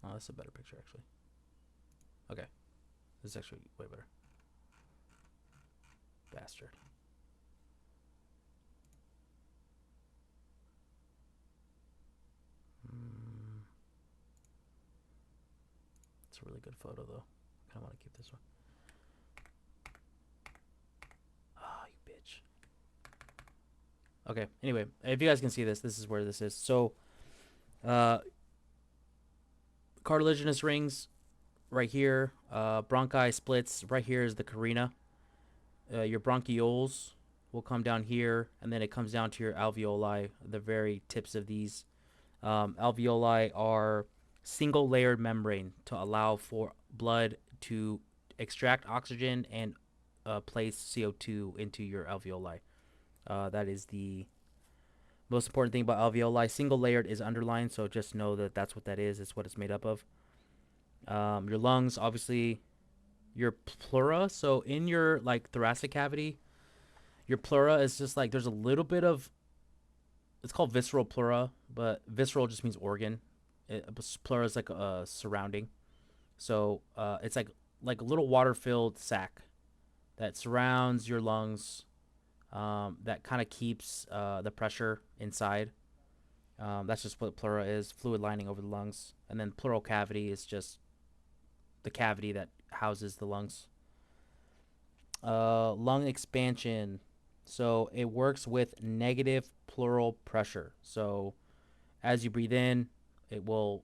Oh, that's a better picture actually. Okay, this is actually way better. Bastard. It's a really good photo though. I kind of want to keep this one. Ah, you bitch. Okay, anyway, if you guys can see this, this is where this is. So, cartilaginous rings right here. Bronchi splits. Right here is the carina. Your bronchioles will come down here, and then it comes down to your alveoli, the very tips of these. Alveoli are single layered membrane to allow for blood to extract oxygen and place CO2 into your alveoli. That is the most important thing about alveoli. Single layered is underlined, so just know that that's what that is. It's what it's made up of. Your lungs, obviously, your pleura. So in your like thoracic cavity, your pleura is just like there's a little bit of. It's called visceral pleura, but visceral just means organ. Pleura is like a surrounding, so it's like a little water-filled sac that surrounds your lungs, that kind of keeps the pressure inside. That's just what pleura is, fluid lining over the lungs. And then pleural cavity is just the cavity that houses the lungs. Lung expansion. So it works with negative pleural pressure. So as you breathe in, it will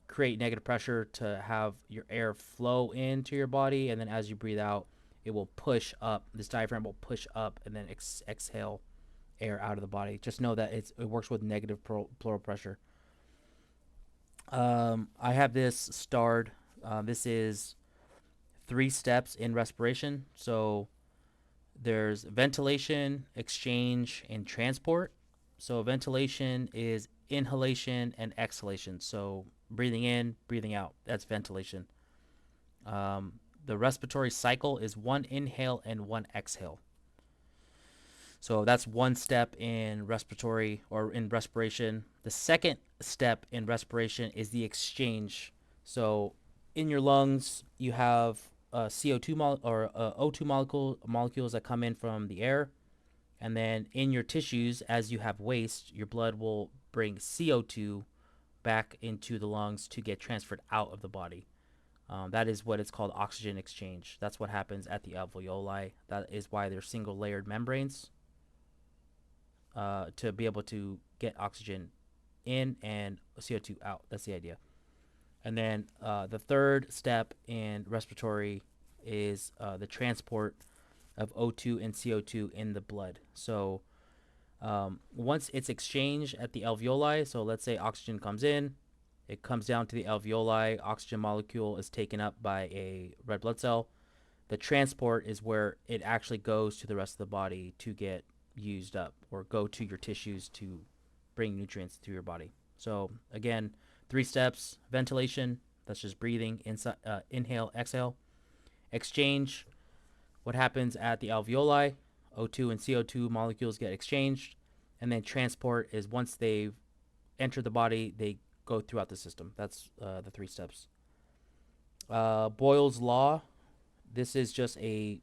create negative pressure to have your air flow into your body. And then as you breathe out, it will push up. This diaphragm will push up and then exhale air out of the body. Just know that it works with negative pleural pressure. I have this starred. This is 3 steps in respiration. So there's ventilation, exchange, and transport. So ventilation is inhalation and exhalation. So breathing in, breathing out. That's ventilation. The respiratory cycle is 1 inhale and 1 exhale. So that's 1 step in respiratory or in respiration. The second step in respiration is the exchange. So in your lungs, you have CO2 or O2 molecules that come in from the air, and then in your tissues, as you have waste, your blood will bring CO2 back into the lungs to get transferred out of the body. That is what it's called, oxygen exchange. That's what happens at the alveoli. That is why they're single layered membranes, to be able to get oxygen in and CO2 out. That's the idea. And then the third step in respiratory is the transport of O2 and CO2 in the blood. So once it's exchanged at the alveoli, so let's say oxygen comes in, it comes down to the alveoli, oxygen molecule is taken up by a red blood cell. The transport is where it actually goes to the rest of the body to get used up, or go to your tissues to bring nutrients to your body. So again, 3 steps: ventilation, that's just breathing, inhale, exhale; exchange, what happens at the alveoli, O2 and CO2 molecules get exchanged; and then transport is once they've entered the body, they go throughout the system. That's the 3 steps. Boyle's law, this is just a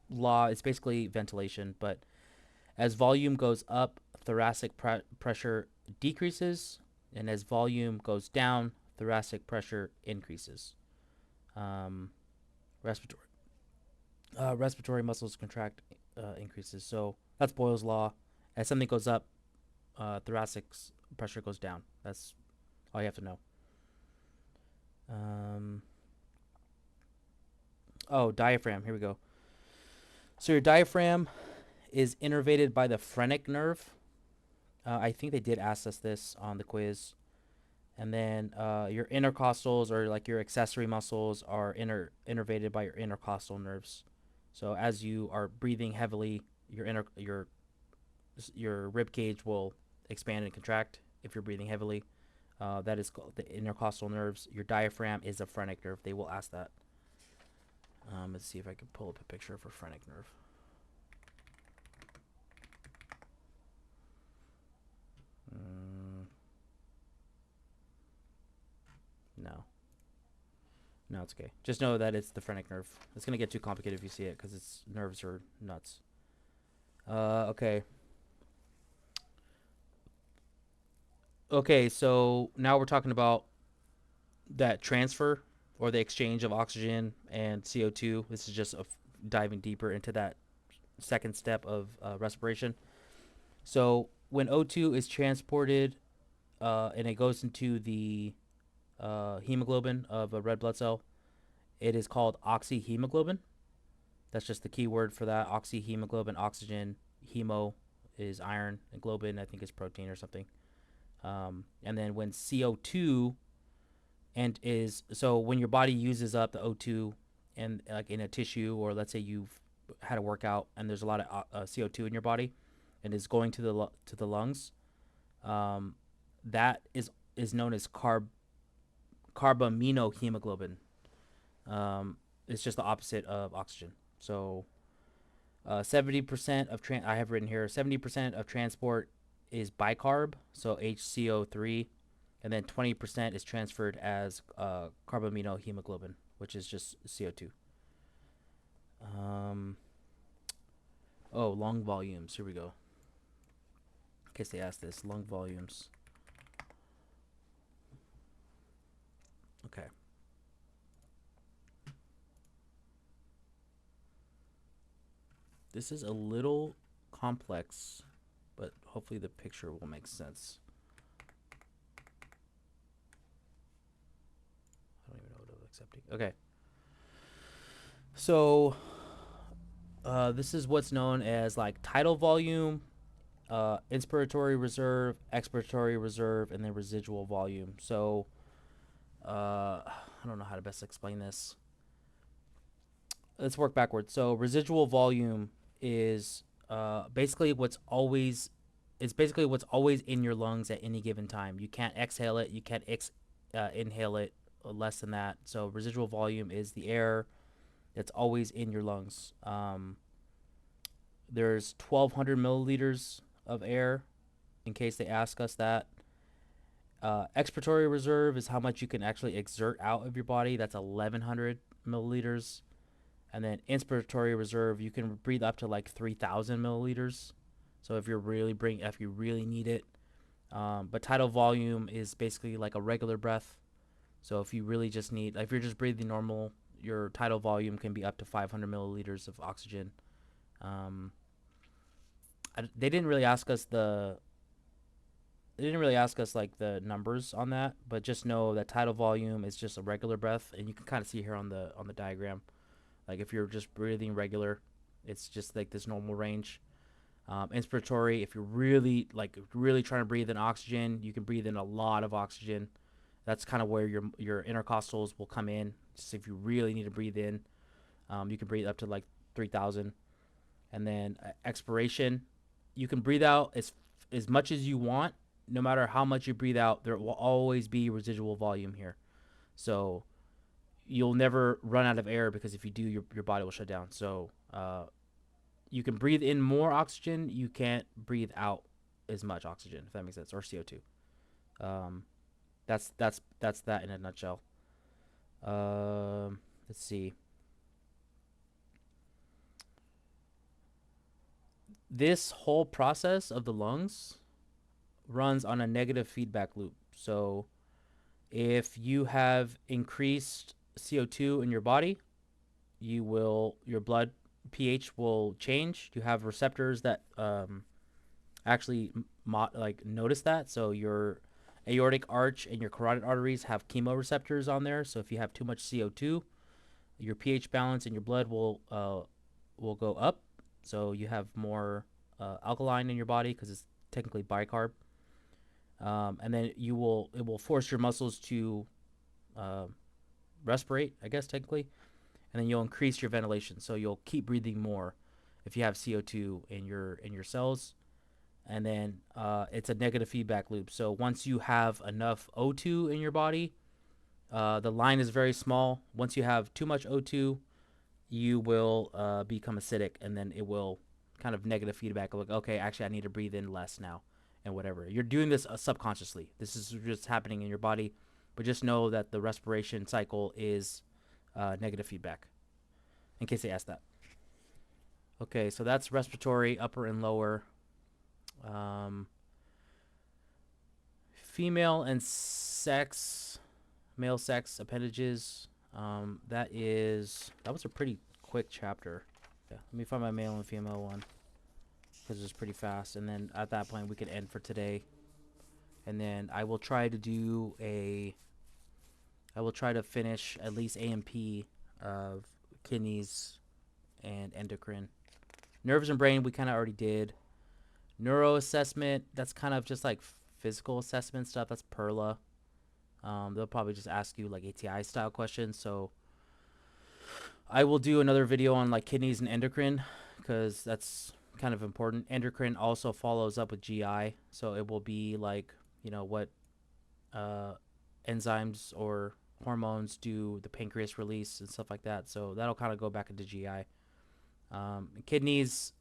law. It's basically ventilation, but as volume goes up, thoracic pressure decreases, and as volume goes down, thoracic pressure increases. Respiratory respiratory muscles contract, increases. So that's Boyle's law. As something goes up, thoracic pressure goes down. That's all you have to know. Oh, diaphragm. Here we go. So your diaphragm is innervated by the phrenic nerve. I think they did ask us this on the quiz. And then your intercostals, or like your accessory muscles, are innervated by your intercostal nerves. So as you are breathing heavily, your rib cage will expand and contract if you're breathing heavily. That is called the intercostal nerves. Your diaphragm is a phrenic nerve. They will ask that. Let's see if I can pull up a picture of a phrenic nerve. No, it's okay. Just know that it's the phrenic nerve. It's going to get too complicated if you see it, because its nerves are nuts. Okay. Okay, so now we're talking about that transfer, or the exchange of oxygen and CO2. This is just diving deeper into that second step of respiration. So when O2 is transported and it goes into the hemoglobin of a red blood cell, it is called oxyhemoglobin. That's just the key word for that. Oxyhemoglobin. Oxygen, hemo is iron, and globin I think is protein or something. And then when CO2 so when your body uses up the O2 and like in a tissue, or let's say you've had a workout and there's a lot of CO2 in your body and is going to the lungs, that is known as carbaminohemoglobin. It's just the opposite of oxygen. So 70% of I have written here 70% of transport is bicarb, so HCO3, and then 20% is transferred as carbaminohemoglobin, which is just CO2. Lung volumes. Here we go. In case they ask this, lung volumes. Okay. This is a little complex, but hopefully the picture will make sense. I don't even know what I'm accepting. Okay. So this is what's known as like tidal volume, inspiratory reserve, expiratory reserve, and then residual volume. So I don't know how to best explain this. Let's work backwards. So residual volume is basically what's always in your lungs at any given time. You can't exhale it. You can't inhale it less than that. So residual volume is the air that's always in your lungs. There's 1,200 milliliters of air, in case they ask us that. Expiratory reserve is how much you can actually exert out of your body. That's 1,100 milliliters. And then inspiratory reserve, you can breathe up to like 3,000 milliliters. So if you really need it. But tidal volume is basically like a regular breath. So if you really just need, if you're just breathing normal, your tidal volume can be up to 500 milliliters of oxygen. Um, they didn't really ask us like the numbers on that, but just know that tidal volume is just a regular breath, and you can kind of see here on the diagram. Like if you're just breathing regular, it's just like this normal range. Inspiratory, if you're really trying to breathe in oxygen, you can breathe in a lot of oxygen. That's kind of where your intercostals will come in. Just if you really need to breathe in, you can breathe up to like 3,000. And then expiration, you can breathe out as much as you want. No matter how much you breathe out, there will always be residual volume here. So you'll never run out of air, because if you do, your body will shut down. So you can breathe in more oxygen. You can't breathe out as much oxygen, if that makes sense, or CO2. That's that in a nutshell. Let's see. This whole process of the lungs runs on a negative feedback loop. So if you have increased CO2 in your body, your blood pH will change. You have receptors that actually notice that. So your aortic arch and your carotid arteries have chemoreceptors on there. So if you have too much CO2, your pH balance in your blood will go up. So you have more alkaline in your body, because it's technically bicarb. And then it will force your muscles to respirate, I guess, technically. And then you'll increase your ventilation, so you'll keep breathing more if you have CO2 in your cells. And then it's a negative feedback loop. So once you have enough O2 in your body, the line is very small. Once you have too much O2, you will become acidic, and then it will kind of negative feedback. Like, okay, actually, I need to breathe in less now, and whatever. You're doing this subconsciously. This is just happening in your body, but just know that the respiration cycle is negative feedback, in case they ask that. Okay, so that's respiratory, upper and lower. Female and male sex appendages. That was a pretty quick chapter. Yeah, let me find my male and female one, because it's pretty fast, and then at that point we could end for today. And then I will try to finish at least A&P of kidneys and endocrine. Nerves and brain we kind of already did. Neuro assessment, that's kind of just like physical assessment stuff. That's Perla. They'll probably just ask you like ATI style questions. So I will do another video on like kidneys and endocrine, because that's kind of important. Endocrine also follows up with GI. So it will be like, what enzymes or hormones do the pancreas release and stuff like that. So that'll kind of go back into GI. Kidneys,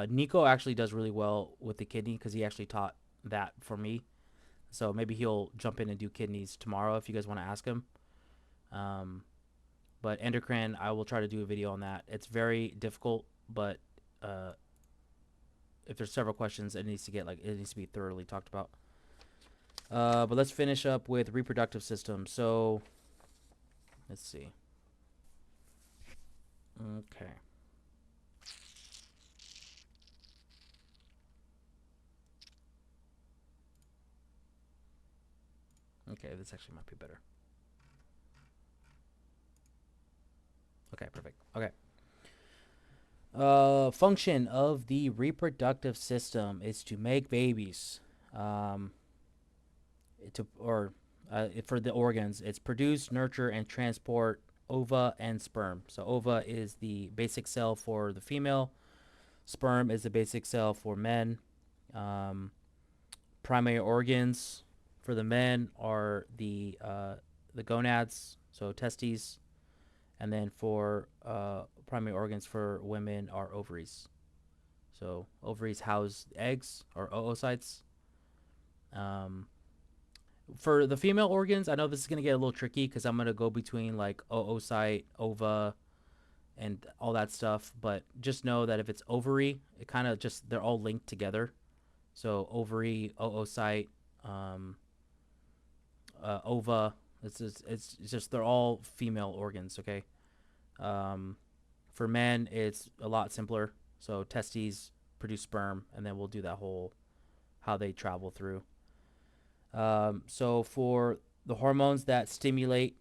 Nico actually does really well with the kidney, because he actually taught that for me. So maybe he'll jump in and do kidneys tomorrow if you guys want to ask him. But endocrine, I will try to do a video on that. It's very difficult, but if there's several questions, it needs to be thoroughly talked about. But let's finish up with reproductive system. So let's see. Okay. Okay, this actually might be better. Okay, perfect. Okay. Function of the reproductive system is to make babies. For the organs, it's produce, nurture, and transport ova and sperm. So ova is the basic cell for the female. Sperm is the basic cell for men. Primary organs for the men are the gonads, so testes, and then for primary organs for women are ovaries. So ovaries house eggs or oocytes, For the female organs, I know this is gonna get a little tricky because I'm gonna go between like oocyte, ova, and all that stuff. But just know that if it's ovary, it kind of just they're all linked together. So ovary, oocyte, um, ova. It's just they're all female organs. Okay. Um, for men, it's a lot simpler. So testes produce sperm, and then we'll do that whole how they travel through. So for the hormones that stimulate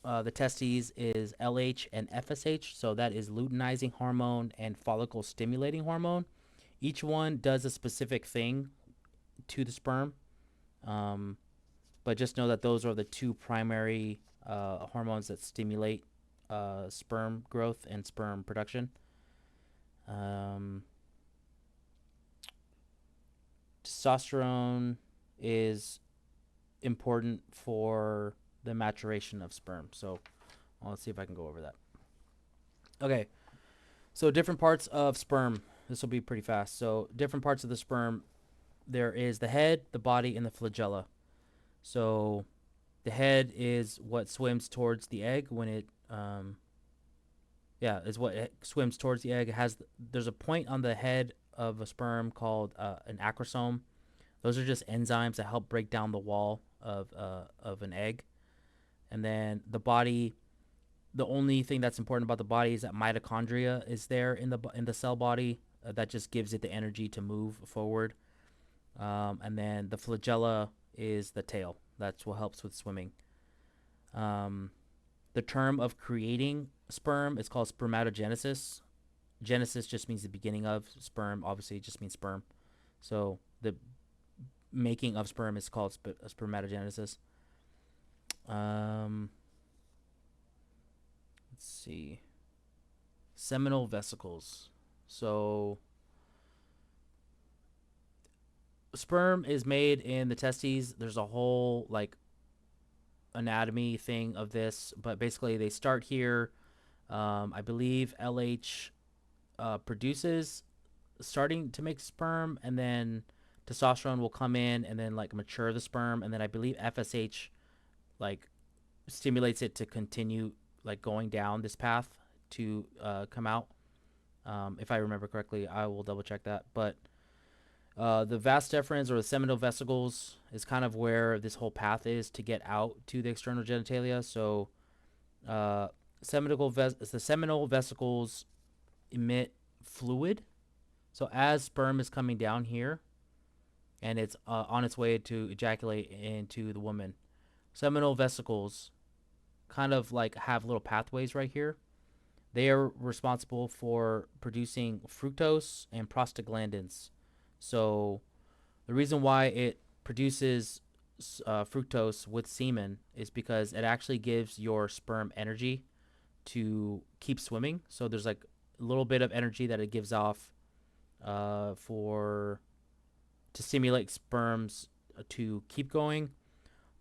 the testes is LH and FSH. So that is luteinizing hormone and follicle stimulating hormone. Each one does a specific thing to the sperm. Um, but just know that those are the two primary hormones that stimulate sperm growth and sperm production. Um, Testosterone is important for the maturation of sperm. So let's see if I can go over that. Okay. So different parts of sperm. This will be pretty fast. So different parts of the sperm. There is the head, the body, and the flagella. So the head is what swims towards the egg when it is what it swims towards the egg. There's a point on the head of a sperm called an acrosome. Those are just enzymes that help break down the wall of an egg. And then the body, the only thing that's important about the body is that mitochondria is there in the cell body that just gives it the energy to move forward. And then the flagella is the tail. That's what helps with swimming. The term of creating sperm is called spermatogenesis. Genesis just means the beginning of. Sperm obviously just means sperm. So the making of sperm is called spermatogenesis. Let's see. Seminal vesicles. So sperm is made in the testes. There's a whole like anatomy thing of this, but basically they start here. I believe LH produces starting to make sperm, and then testosterone will come in and then like mature the sperm, and then I believe FSH like stimulates it to continue like going down this path to come out. If I remember correctly, I will double check that. But the vas deferens or the seminal vesicles is kind of where this whole path is to get out to the external genitalia. So the seminal vesicles emit fluid. So as sperm is coming down here, and it's on its way to ejaculate into the woman, seminal vesicles kind of like have little pathways right here. They are responsible for producing fructose and prostaglandins. So the reason why it produces fructose with semen is because it actually gives your sperm energy to keep swimming. So there's like a little bit of energy that it gives off to stimulate sperms to keep going.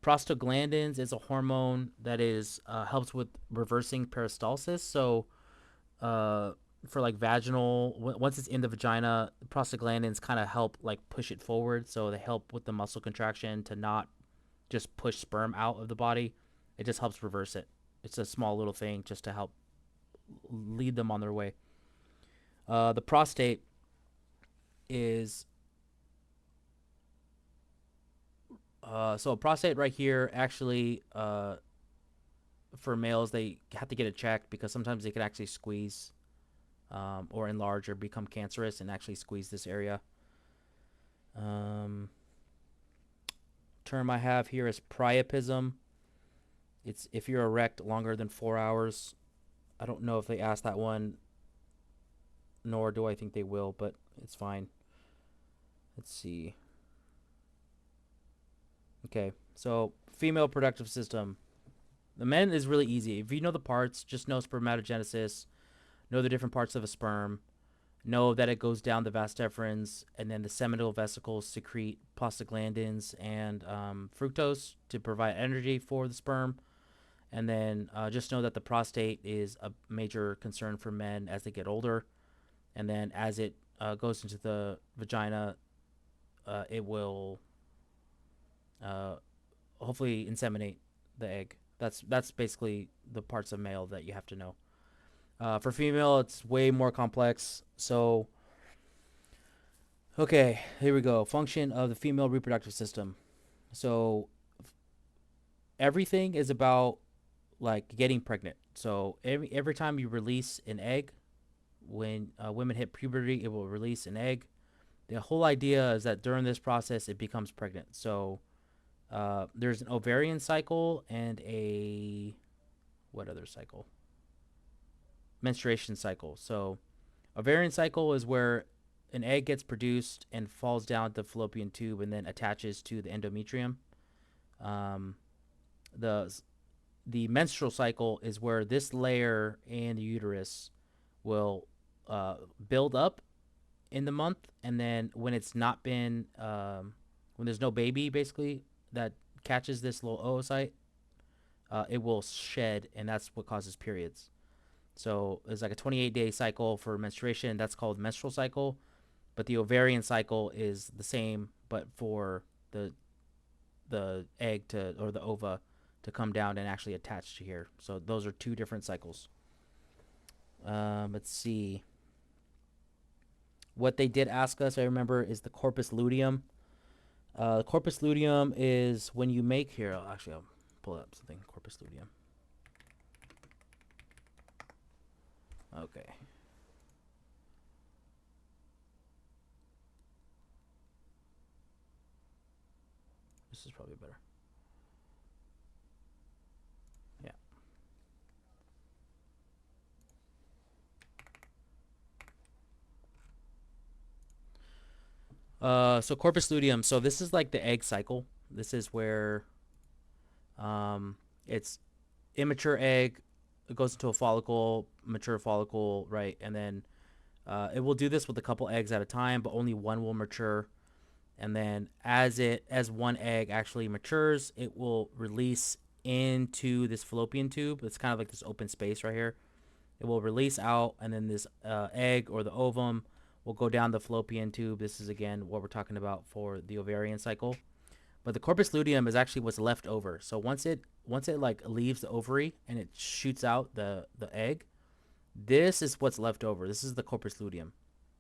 Prostaglandins is a hormone that is helps with reversing peristalsis. So for like vaginal, once it's in the vagina, prostaglandins kind of help like push it forward. So they help with the muscle contraction to not just push sperm out of the body. It just helps reverse it. It's a small little thing just to help lead them on their way. The prostate is so a prostate right here actually for males they have to get it checked because sometimes they could actually squeeze or enlarge or become cancerous and actually squeeze this area. Term I have here is priapism. It's if you're erect longer than 4 hours. I don't know if they asked that one, nor do I think they will, but it's fine. Let's see. Okay, so female reproductive system. The men is really easy. If you know the parts, just know spermatogenesis, know the different parts of a sperm, know that it goes down the vas deferens, and then the seminal vesicles secrete prostaglandins and fructose to provide energy for the sperm. And then just know that the prostate is a major concern for men as they get older. And then as it goes into the vagina, it will hopefully inseminate the egg. That's basically the parts of male that you have to know. For female, it's way more complex. So, okay, here we go. Function of the female reproductive system. So, everything is about like getting pregnant. So every time you release an egg, when women hit puberty, it will release an egg. The whole idea is that during this process, it becomes pregnant. So there's an ovarian cycle and a what other cycle? Menstruation cycle. So ovarian cycle is where an egg gets produced and falls down the fallopian tube and then attaches to the endometrium. Um, the the menstrual cycle is where this layer in the uterus will build up in the month, and then when it's not been, when there's no baby, basically that catches this little oocyte, it will shed, and that's what causes periods. So there's like a 28-day cycle for menstruation. That's called menstrual cycle, but the ovarian cycle is the same, but for the egg to or the ova to come down and actually attach to here. So those are two different cycles. Let's see. What they did ask us, I remember, is the corpus luteum. The corpus luteum is when you make here. I'll pull up something. Corpus luteum. Okay. This is probably better. Yeah. So corpus luteum. So this is like the egg cycle. This is where it's immature egg. It goes into a follicle, mature follicle, right? And then it will do this with a couple eggs at a time, but only one will mature. And then as one egg actually matures, it will release into this fallopian tube. It's kind of like this open space right here. It will release out, and then this egg or the ovum will go down the fallopian tube. This is again what we're talking about for the ovarian cycle. But the corpus luteum is actually what's left over. So once it like leaves the ovary and it shoots out the egg, this is what's left over. This is the corpus luteum.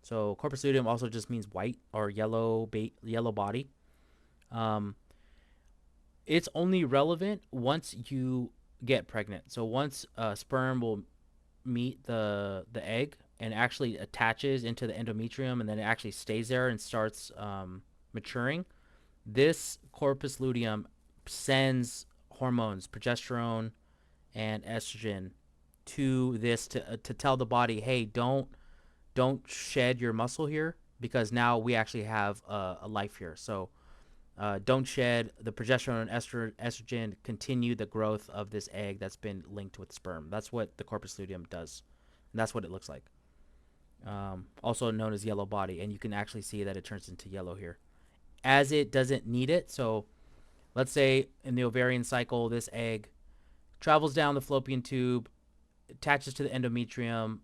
So corpus luteum also just means white or yellow body. It's only relevant once you get pregnant. So once sperm will meet the egg and actually attaches into the endometrium, and then it actually stays there and starts maturing, this corpus luteum sends hormones, progesterone and estrogen, to this to tell the body, hey, don't shed your muscle here, because now we actually have a life here. So don't shed. The progesterone and estrogen continue the growth of this egg that's been linked with sperm. That's what the corpus luteum does, and that's what it looks like. Also known as yellow body, and you can actually see that it turns into yellow here as it doesn't need it. So let's say in the ovarian cycle, this egg travels down the fallopian tube, attaches to the endometrium.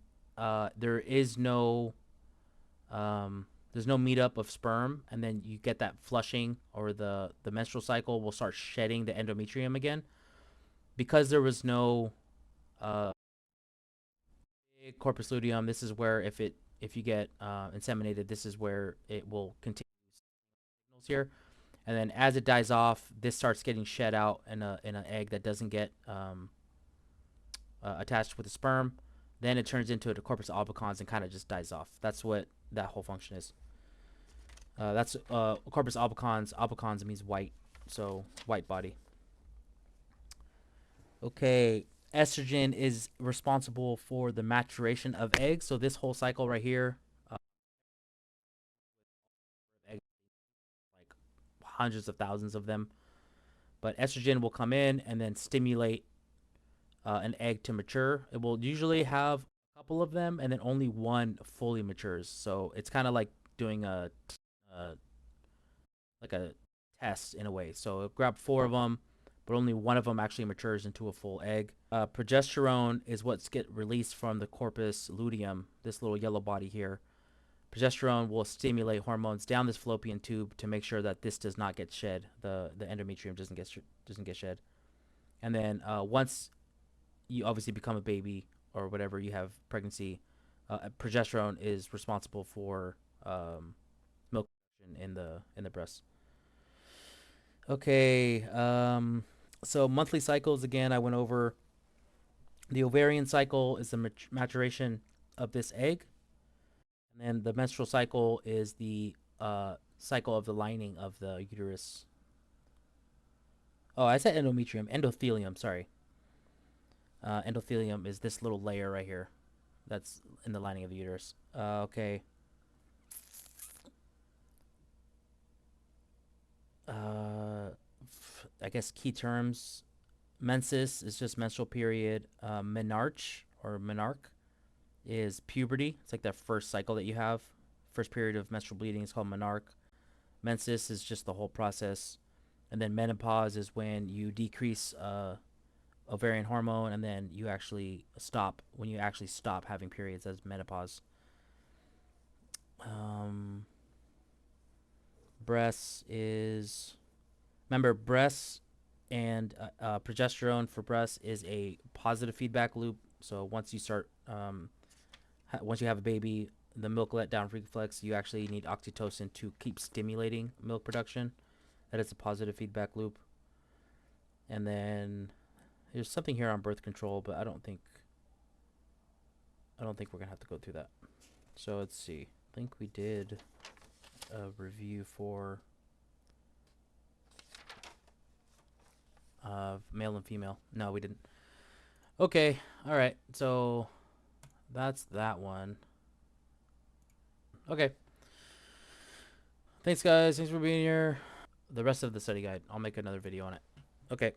There is no there's no meetup of sperm, and then you get that flushing, or the menstrual cycle will start shedding the endometrium again, because there was no corpus luteum. This is where if you get inseminated, this is where it will continue signals here, and then as it dies off, this starts getting shed out in an egg that doesn't get attached with the sperm. Then it turns into the corpus albicans and kind of just dies off. That's what that whole function is. That's corpus albicans. Albicans means white, so white body. Okay, estrogen is responsible for the maturation of eggs. So this whole cycle right here, eggs, like hundreds of thousands of them. But estrogen will come in and then stimulate an egg to mature. It will usually have a couple of them, and then only one fully matures. So it's kind of like doing a test in a way. So it'll grab 4 of them, but only one of them actually matures into a full egg. Progesterone is what's get released from the corpus luteum, this little yellow body here. Progesterone will stimulate hormones down this fallopian tube to make sure that this does not get shed. The endometrium doesn't get shed. And then once you obviously become a baby or whatever, you have pregnancy, progesterone is responsible for milk production in the breast. Okay. So monthly cycles again. I went over. The ovarian cycle is the maturation of this egg, and then the menstrual cycle is the cycle of the lining of the uterus. Oh, I said endometrium. Endothelium. Sorry. Endothelium is this little layer right here that's in the lining of the uterus. Okay. I guess key terms. Menses is just menstrual period. Menarche or menarche is puberty. It's like that first cycle that you have. First period of menstrual bleeding is called menarche. Menses is just the whole process. And then menopause is when you decrease ovarian hormone, and then you actually stop when you actually stop having periods as menopause. Breasts is, remember, breasts and progesterone for breasts is a positive feedback loop. So once you start once you have a baby, the milk letdown reflex, you actually need oxytocin to keep stimulating milk production. That is a positive feedback loop. And then there's something here on birth control, but I don't think we're gonna have to go through that. So let's see. I think we did a review for male and female. No, we didn't. Okay, all right. So that's that one. Okay. Thanks, guys. Thanks for being here. The rest of the study guide, I'll make another video on it. Okay.